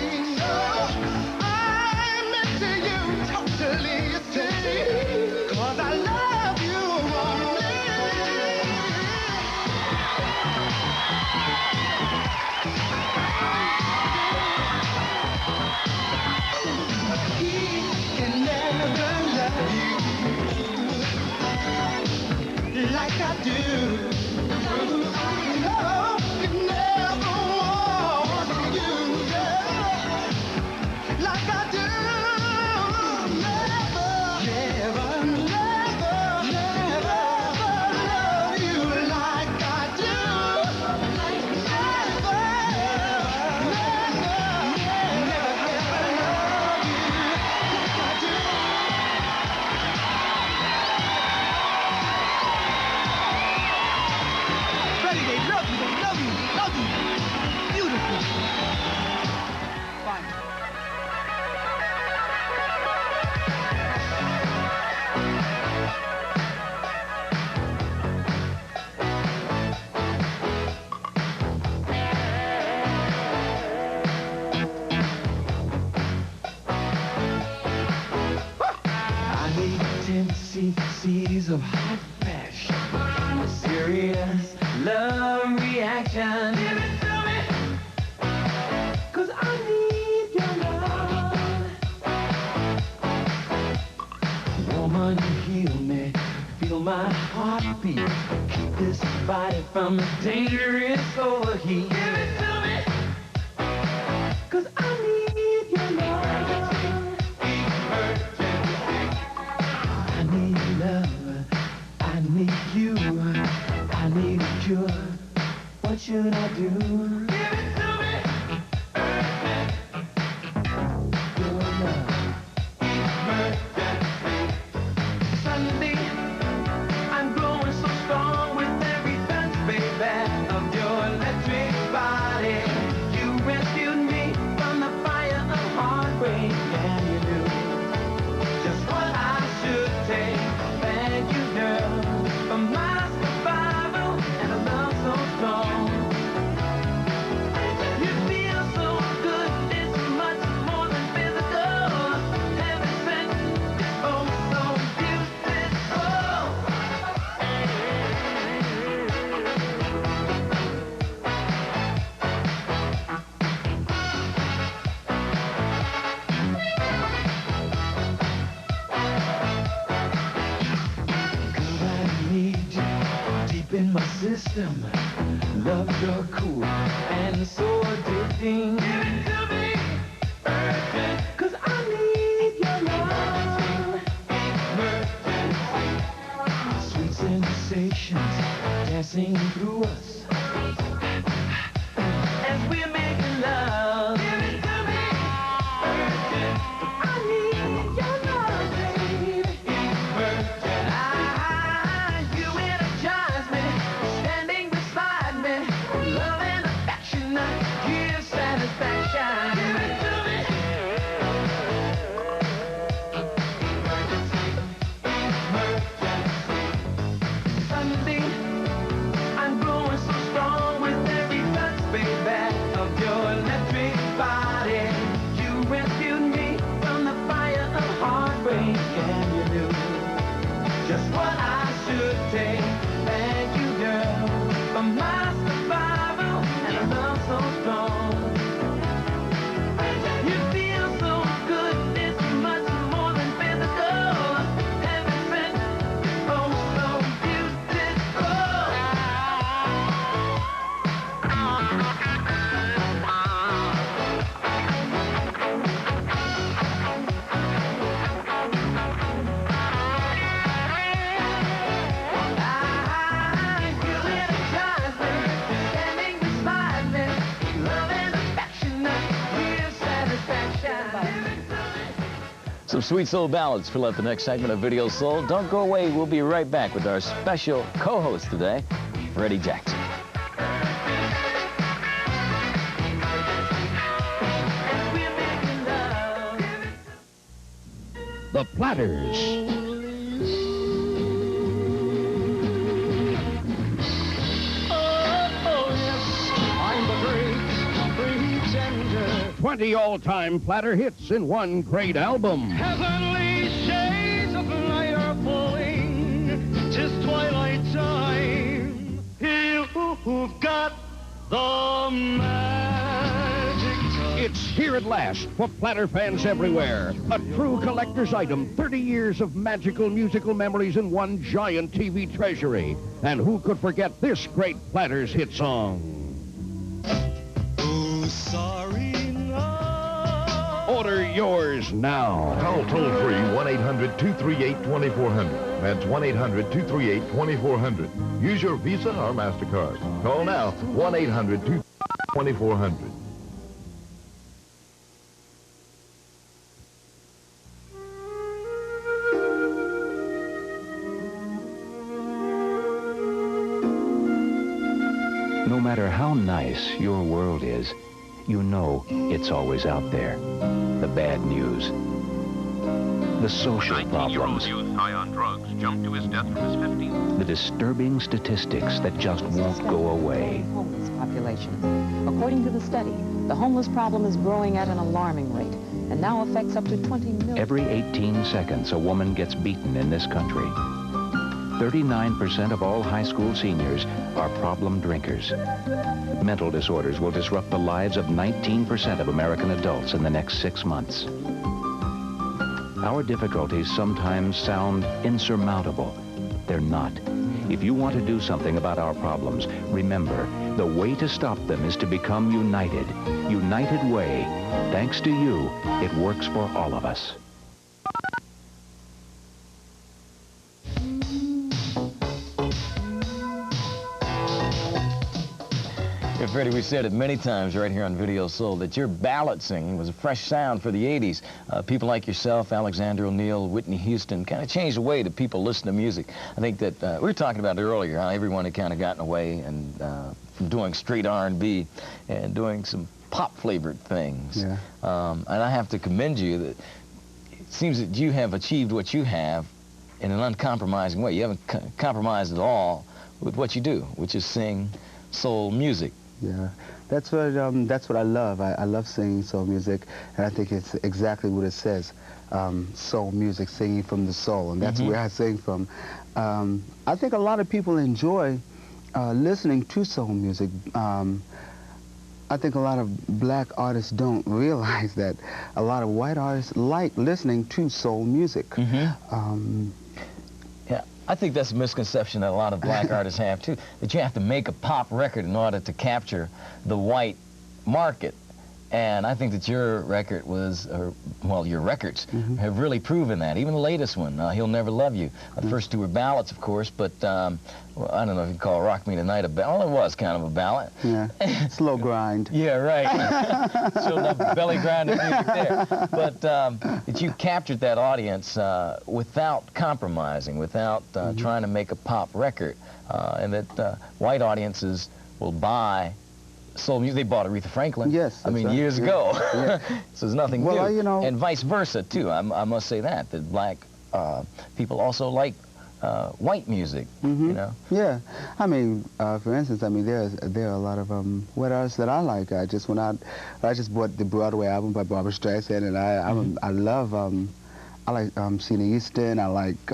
I'm into you totally, you see, 'cause I love you only. He can never love you like I do. No, he never wants you, yeah, like I do. Never, never, never love you like I do. Never, never, never love you like I do. Freddie, they love you, they love you, love you. Beautiful. Fine. I need 10 cc's of hot passion, serious love. this body from a dangerous overheat. Give it to me, 'cause I need your love. I need love, I need you, I need a cure. What should I do? Give it to me, your love. Sunday, I'm growing so strong with every touch, baby, of your electric body. You rescued me from the fire of heartbreak, and you knew just what I should take. Thank you, girl, for my survival and a love so strong. You feel so good, it's much more than physical. Heaven sent, oh so beautiful. Girl, I need you deep in my system. Love, you're cool and so addicting. Give it to me, urgent, 'cause I need your love. Emergency, sweet sensations dancing through us as we're making love. Give it to me, urgent, I need your love, baby. Emergent, you energize me, standing beside me, love and affection, give satisfaction. Give it to me. Emergency, emergency. Sunday, I'm growing so strong with every touch, baby, of your electric body. You rescued me from the fire of heartbreak, and you knew just what I should take. Thank you, girl, for my survival and a love so strong. You feel so good, it's much more than physical. Heaven sent, oh so beautiful. You energize me, standing beside me, love and affection, give satisfaction. Some sweet soul ballads fill out the next segment of Video Soul. Don't go away. We'll be right back with our special co-host today, Freddie Jackson. The Platters. Oh, yes, I'm the great pretender. 20 all-time Platter hits in one great album. Heavenly shades of light are falling. 'Tis twilight time. You've got the magic touch. It's here at last for Platter fans everywhere. A true collector's item, 30 years of magical musical memories in one giant TV treasury. And who could forget this great Platters hit song? Oh, sorry love. Order yours now. Call toll-free 1-800-238-2400. That's 1-800-238-2400. Use your Visa or MasterCard. Call now, 1-800-238-2400. No matter how nice your world is, you know it's always out there. The bad news. The social problems. Youth high on drugs jumped to his death from his 50s. The disturbing statistics that just won't go away. Homeless population. According to the study, the homeless problem is growing at an alarming rate and now affects up to 20 million. Every 18 seconds, a woman gets beaten in this country. 39% of all high school seniors are problem drinkers. Mental disorders will disrupt the lives of 19% of American adults in the next 6 months. Our difficulties sometimes sound insurmountable. They're not. If you want to do something about our problems, remember, the way to stop them is to become united. United Way. Thanks to you, it works for all of us. Yeah, Freddie, we said it many times right here on Video Soul that your ballad singing was a fresh sound for the 80s. People like yourself, Alexander O'Neal, Whitney Houston, kind of changed the way that people listen to music. I think that we were talking about it earlier, how everyone had kind of gotten away and from doing straight R&B and doing some pop-flavored things. Yeah. And I have to commend you that it seems that you have achieved what you have in an uncompromising way. You haven't compromised at all with what you do, which is sing soul music. Yeah, that's what I love. I love singing soul music, and I think it's exactly what it says, soul music, singing from the soul, and that's where I sing from. I think a lot of people enjoy listening to soul music. I think a lot of black artists don't realize that a lot of white artists like listening to soul music. Yeah, I think that's a misconception that a lot of black artists have too, that you have to make a pop record in order to capture the white market. And I think that your record was, well, your records have really proven that. Even the latest one, He'll Never Love You. The first two were ballads, of course, but well, I don't know if you can call Rock Me Tonight a ballad. Well, it was kind of a ballad. Yeah, slow grind. Yeah, right. Still enough belly grinding music there. But that you captured that audience without compromising, without trying to make a pop record, and that white audiences will buy soul music. They bought Aretha Franklin. Yes, I mean, right. years ago. So there's nothing new. You know, and vice versa too. I must say that black people also like white music. You know. Yeah, I mean, for instance, I mean, there are a lot of white artists that I like. I just went out. I just bought the Broadway album by Barbra Streisand, and I love. I like Sheena Easton. I like.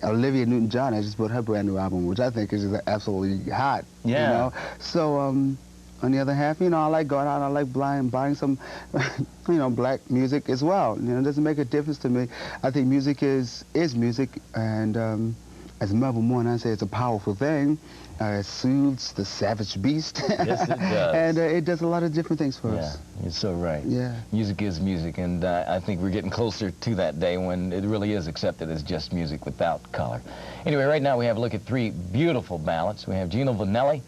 Olivia Newton-John, I just bought her brand new album, which I think is just absolutely hot. Yeah. You know? So, on the other half, you know, I like going out and I like buying some, you know, black music as well. You know, it doesn't make a difference to me. I think music is music, and as Melvin Moore and I say, it's a powerful thing. It soothes the savage beast. Yes, it does. And it does a lot of different things for us. Yeah, you're so right. Yeah. Music is music, and I think we're getting closer to that day when it really is accepted as just music without color. Anyway, right now we have a look at three beautiful ballads. We have Gino Vanelli,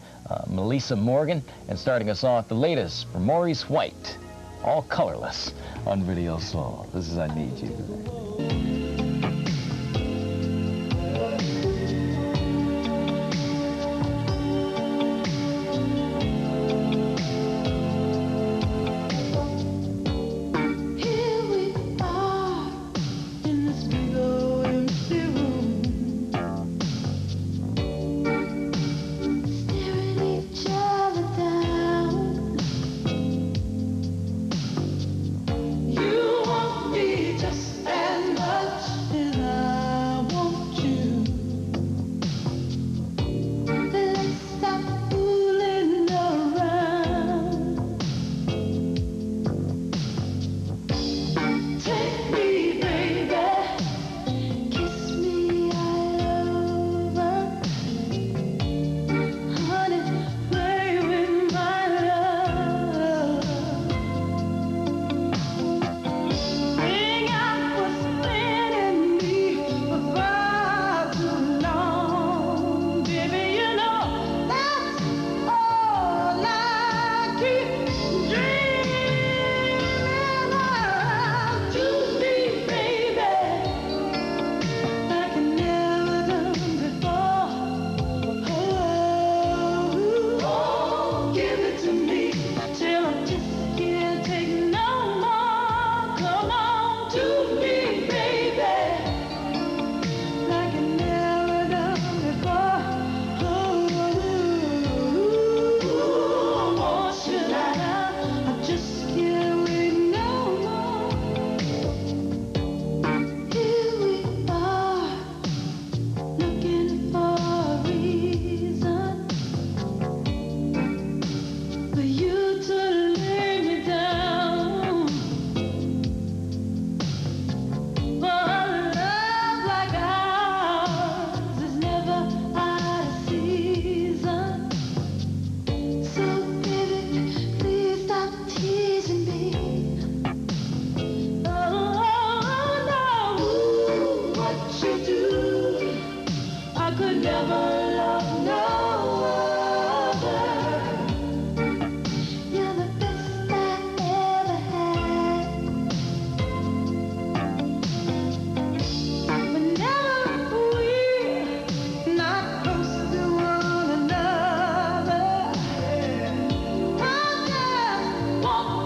Melissa Morgan, and starting us off, the latest from Maurice White, all colorless on Video Soul. This is I Need You. You want me just as much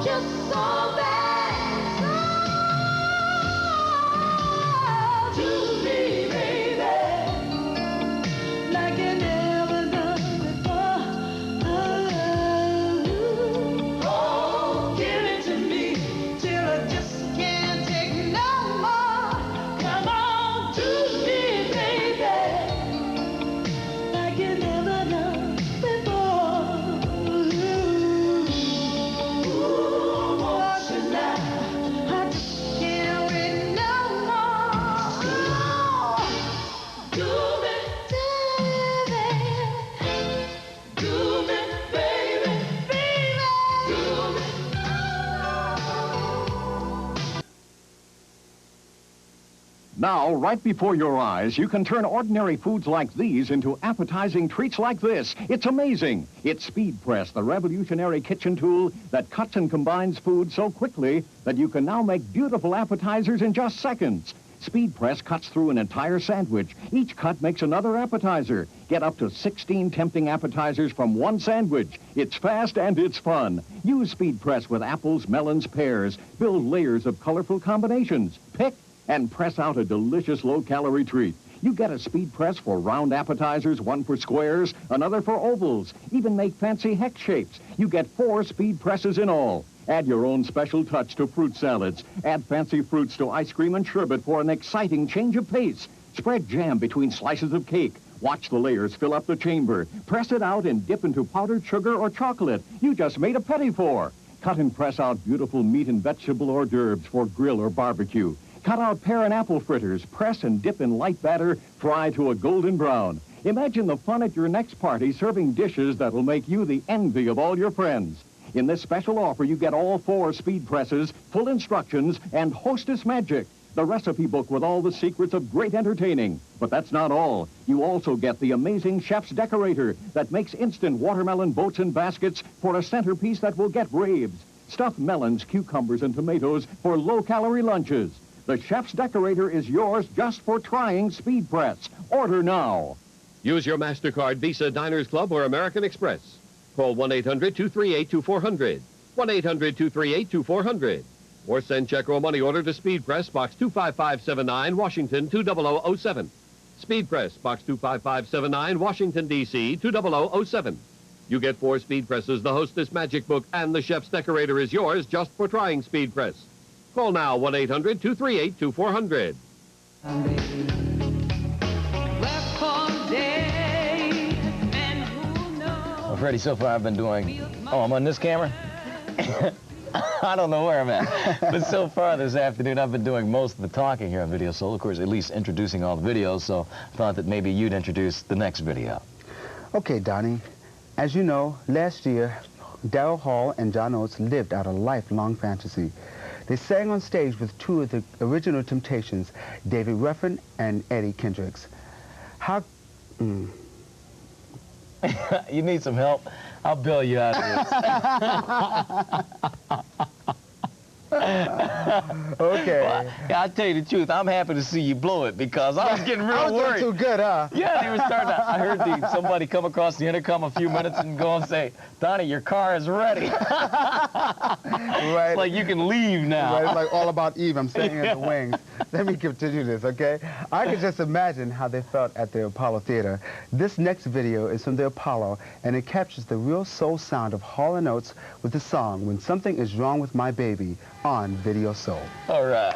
just so bad. So to me, baby, like you never done before. Oh, give it to me till I just can't take no more. Come on to me, baby, like you never done before. Ooh, won't you now? I just can't wait no more. Do me, baby, baby, do me. Now, right before your eyes, you can turn ordinary foods like these into appetizing treats like this. It's amazing. It's Speed Press, the revolutionary kitchen tool that cuts and combines food so quickly that you can now make beautiful appetizers in just seconds. Speed Press cuts through an entire sandwich. Each cut makes another appetizer. Get up to 16 tempting appetizers from one sandwich. It's fast and it's fun. Use Speed Press with apples, melons, pears. Build layers of colorful combinations. Pick and press out a delicious low-calorie treat. You get a Speed Press for round appetizers, one for squares, another for ovals. Even make fancy hex shapes. You get 4 Speed Presses in all. Add your own special touch to fruit salads. Add fancy fruits to ice cream and sherbet for an exciting change of pace. Spread jam between slices of cake. Watch the layers fill up the chamber. Press it out and dip into powdered sugar or chocolate you just made a petit four. Cut and press out beautiful meat and vegetable hors d'oeuvres for grill or barbecue. Cut out pear and apple fritters, press and dip in light batter, fry to a golden brown. Imagine the fun at your next party serving dishes that will make you the envy of all your friends. In this special offer, you get all 4 Speed Presses, full instructions, and Hostess Magic, the recipe book with all the secrets of great entertaining. But that's not all. You also get the amazing Chef's Decorator that makes instant watermelon boats and baskets for a centerpiece that will get raves. Stuffed melons, cucumbers, and tomatoes for low-calorie lunches. The Chef's Decorator is yours just for trying Speed Press. Order now. Use your MasterCard, Visa, Diners Club, or American Express. Call 1-800-238-2400. 1-800-238-2400. Or send check or money order to Speed Press, Box 25579, Washington 20007. Speed Press, Box 25579, Washington, D.C. 20007. You get 4 Speed Presses, the Hostess Magic Book, and the Chef's Decorator is yours just for trying Speed Press. Call now, 1-800-238-2400. Well, Freddie, so far I've been doing... Oh, I'm on this camera? I don't know where I'm at. But so far this afternoon, I've been doing most of the talking here on Video Soul. Of course, at least introducing all the videos, so I thought that maybe you'd introduce the next video. Okay, Donnie. As you know, last year, Daryl Hall and John Oates lived out a lifelong fantasy. They sang on stage with 2 of the original Temptations, David Ruffin and Eddie Kendricks. How... You need some help? I'll bail you out of this. Okay. Well, I'll tell you the truth. I'm happy to see you blow it because I was getting real worried. Too good, huh? Yeah, they were starting to, I heard somebody come across the intercom a few minutes and go and say, Donnie, your car is ready. Right. It's like you can leave now. Right, it's like All About Eve. I'm standing at the wings. Let me continue this, okay? I can just imagine how they felt at the Apollo Theater. This next video is from the Apollo, and it captures the real soul sound of Hall & Oates with the song When Something Is Wrong With My Baby on Video Soul. All right.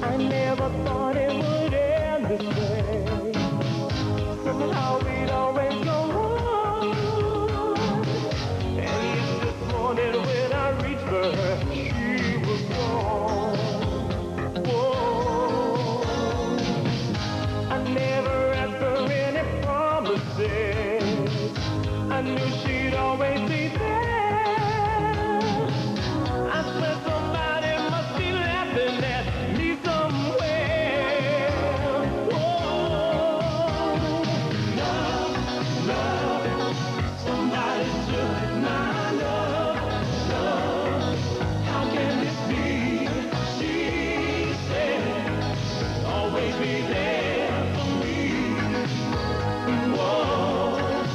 I never thought it would end this way. Somehow we'd always go wrong. And yet this morning when I reached for her, she was gone. Whoa. I never asked for any promises. I knew she'd always be there. I swear somebody must be laughing at me somewhere. Whoa. Love, love, somebody took my love, love. How can this be? She said, always be there for me. Whoa.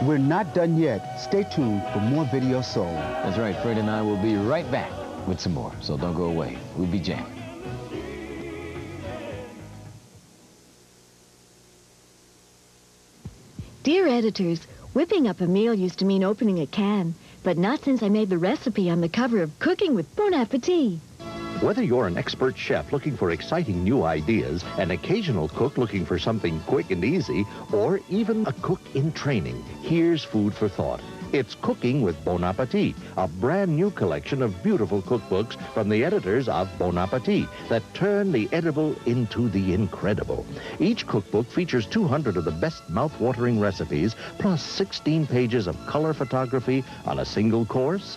We're not done yet. Stay tuned for more Video Soul. That's right. Freddie and I will be right back with some more. So don't go away. We'll be jamming. Dear editors, whipping up a meal used to mean opening a can, but not since I made the recipe on the cover of Cooking with Bon Appetit. Whether you're an expert chef looking for exciting new ideas, an occasional cook looking for something quick and easy, or even a cook in training, here's food for thought. It's Cooking with Bon Appetit, a brand new collection of beautiful cookbooks from the editors of Bon Appetit that turn the edible into the incredible. Each cookbook features 200 of the best mouth-watering recipes, plus 16 pages of color photography on a single course,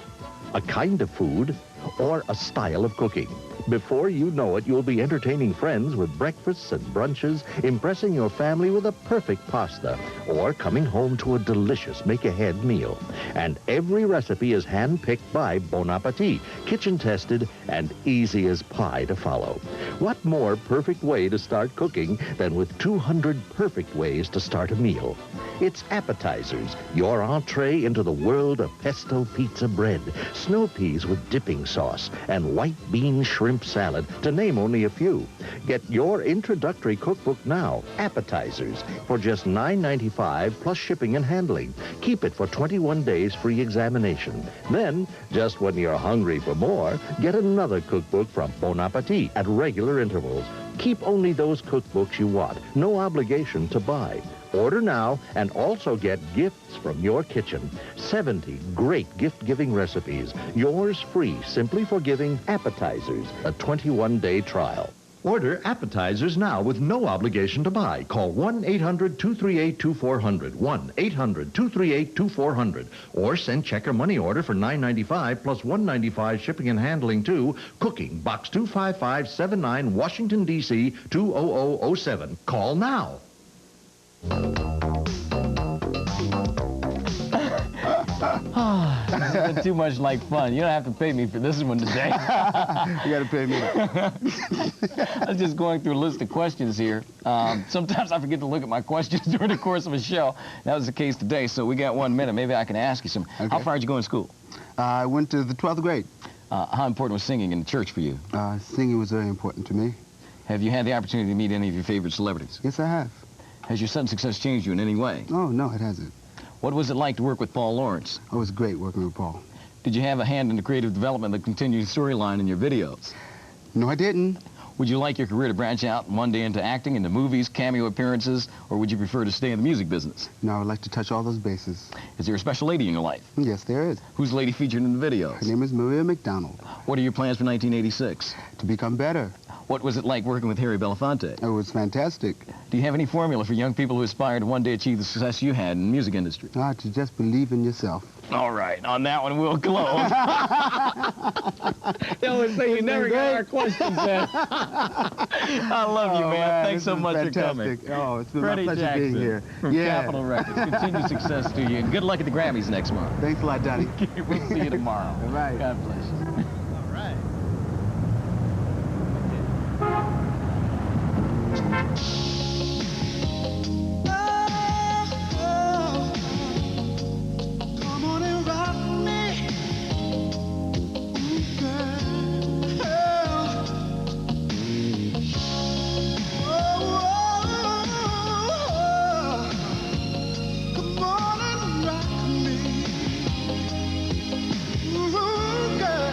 a kind of food, or a style of cooking. Before you know it, you'll be entertaining friends with breakfasts and brunches, impressing your family with a perfect pasta, or coming home to a delicious make-ahead meal. And every recipe is hand-picked by Bon Appetit, kitchen-tested, and easy as pie to follow. What more perfect way to start cooking than with 200 perfect ways to start a meal? It's appetizers, your entree into the world of pesto pizza bread, snow peas with dipping sauce, and white bean shrimp salad, to name only a few. Get your introductory cookbook now, Appetizers, for just $9.95 plus shipping and handling. Keep it for 21 days free examination. Then, just when you're hungry for more, get another cookbook from Bon Appetit at regular intervals. Keep only those cookbooks you want. No obligation to buy. Order now and also get gifts from your kitchen. 70 great gift-giving recipes. Yours free simply for giving Appetizers a 21-day trial. Order Appetizers now with no obligation to buy. Call 1-800-238-2400, 1-800-238-2400, or send check or money order for $9.95 plus $1.95 shipping and handling to Cooking, Box 25579, Washington, D.C. 20007. Call now. This has been too much like fun. You don't have to pay me for this one today. You got to pay me. I was just going through a list of questions here. Sometimes I forget to look at my questions during the course of a show. That was the case today, so we got 1 minute. Maybe I can ask you some. Okay. How far did you go in school? I went to the 12th grade. How important was singing in the church for you? Singing was very important to me. Have you had the opportunity to meet any of your favorite celebrities? Yes, I have. Has your sudden success changed you in any way? Oh, no, it hasn't. What was it like to work with Paul Lawrence? Oh, it was great working with Paul. Did you have a hand in the creative development of the continued storyline in your videos? No, I didn't. Would you like your career to branch out one day into acting, into movies, cameo appearances, or would you prefer to stay in the music business? No, I would like to touch all those bases. Is there a special lady in your life? Yes, there is. Who's the lady featured in the videos? Her name is Maria McDonald. What are your plans for 1986? To become better. What was it like working with Harry Belafonte? It was fantastic. Do you have any formula for young people who aspire to one day achieve the success you had in the music industry? To just believe in yourself. All right, on that one we'll close. They always say you never get our questions in. I love you, man. Thanks so much fantastic. for coming. Oh, it's been Freddie my pleasure Jackson being here. From Capitol Records. Continued success to you, and good luck at the Grammys next month. Thanks a lot, Donnie. We'll see you tomorrow. All right. God bless you. All right. Come on and rock me, girl. Come on and rock me, girl.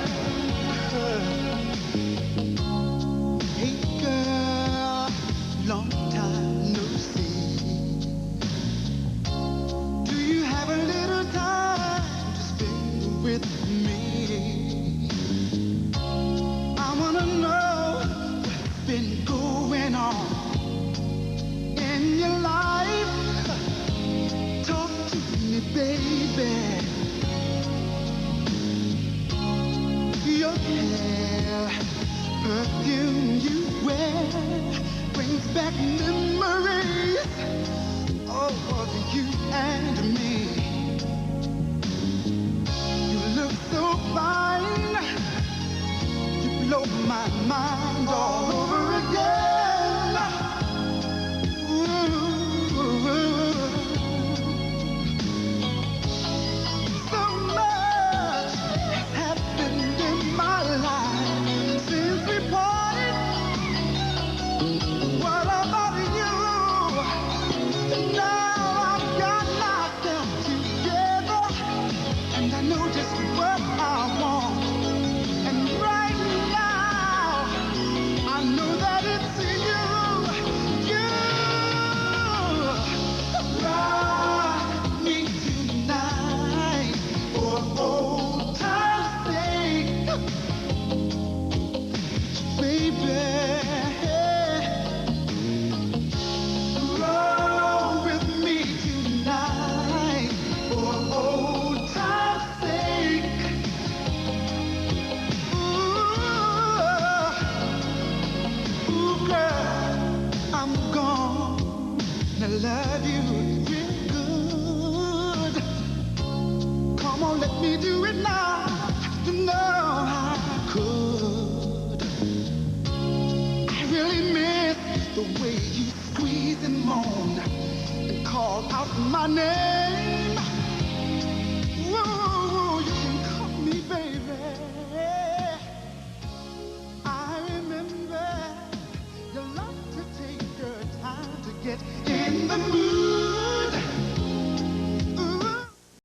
Hey, girl, long time no see. Do you have a little time to spend with me? I wanna know what's been going on in your life. Talk to me, baby. Your hair, perfume you wear brings back memories of you and me. You look so fine, you blow my mind all over again. Ooh, love you real good. Come on, let me do it now. You know I could. I really miss the way you squeeze and moan and call out my name.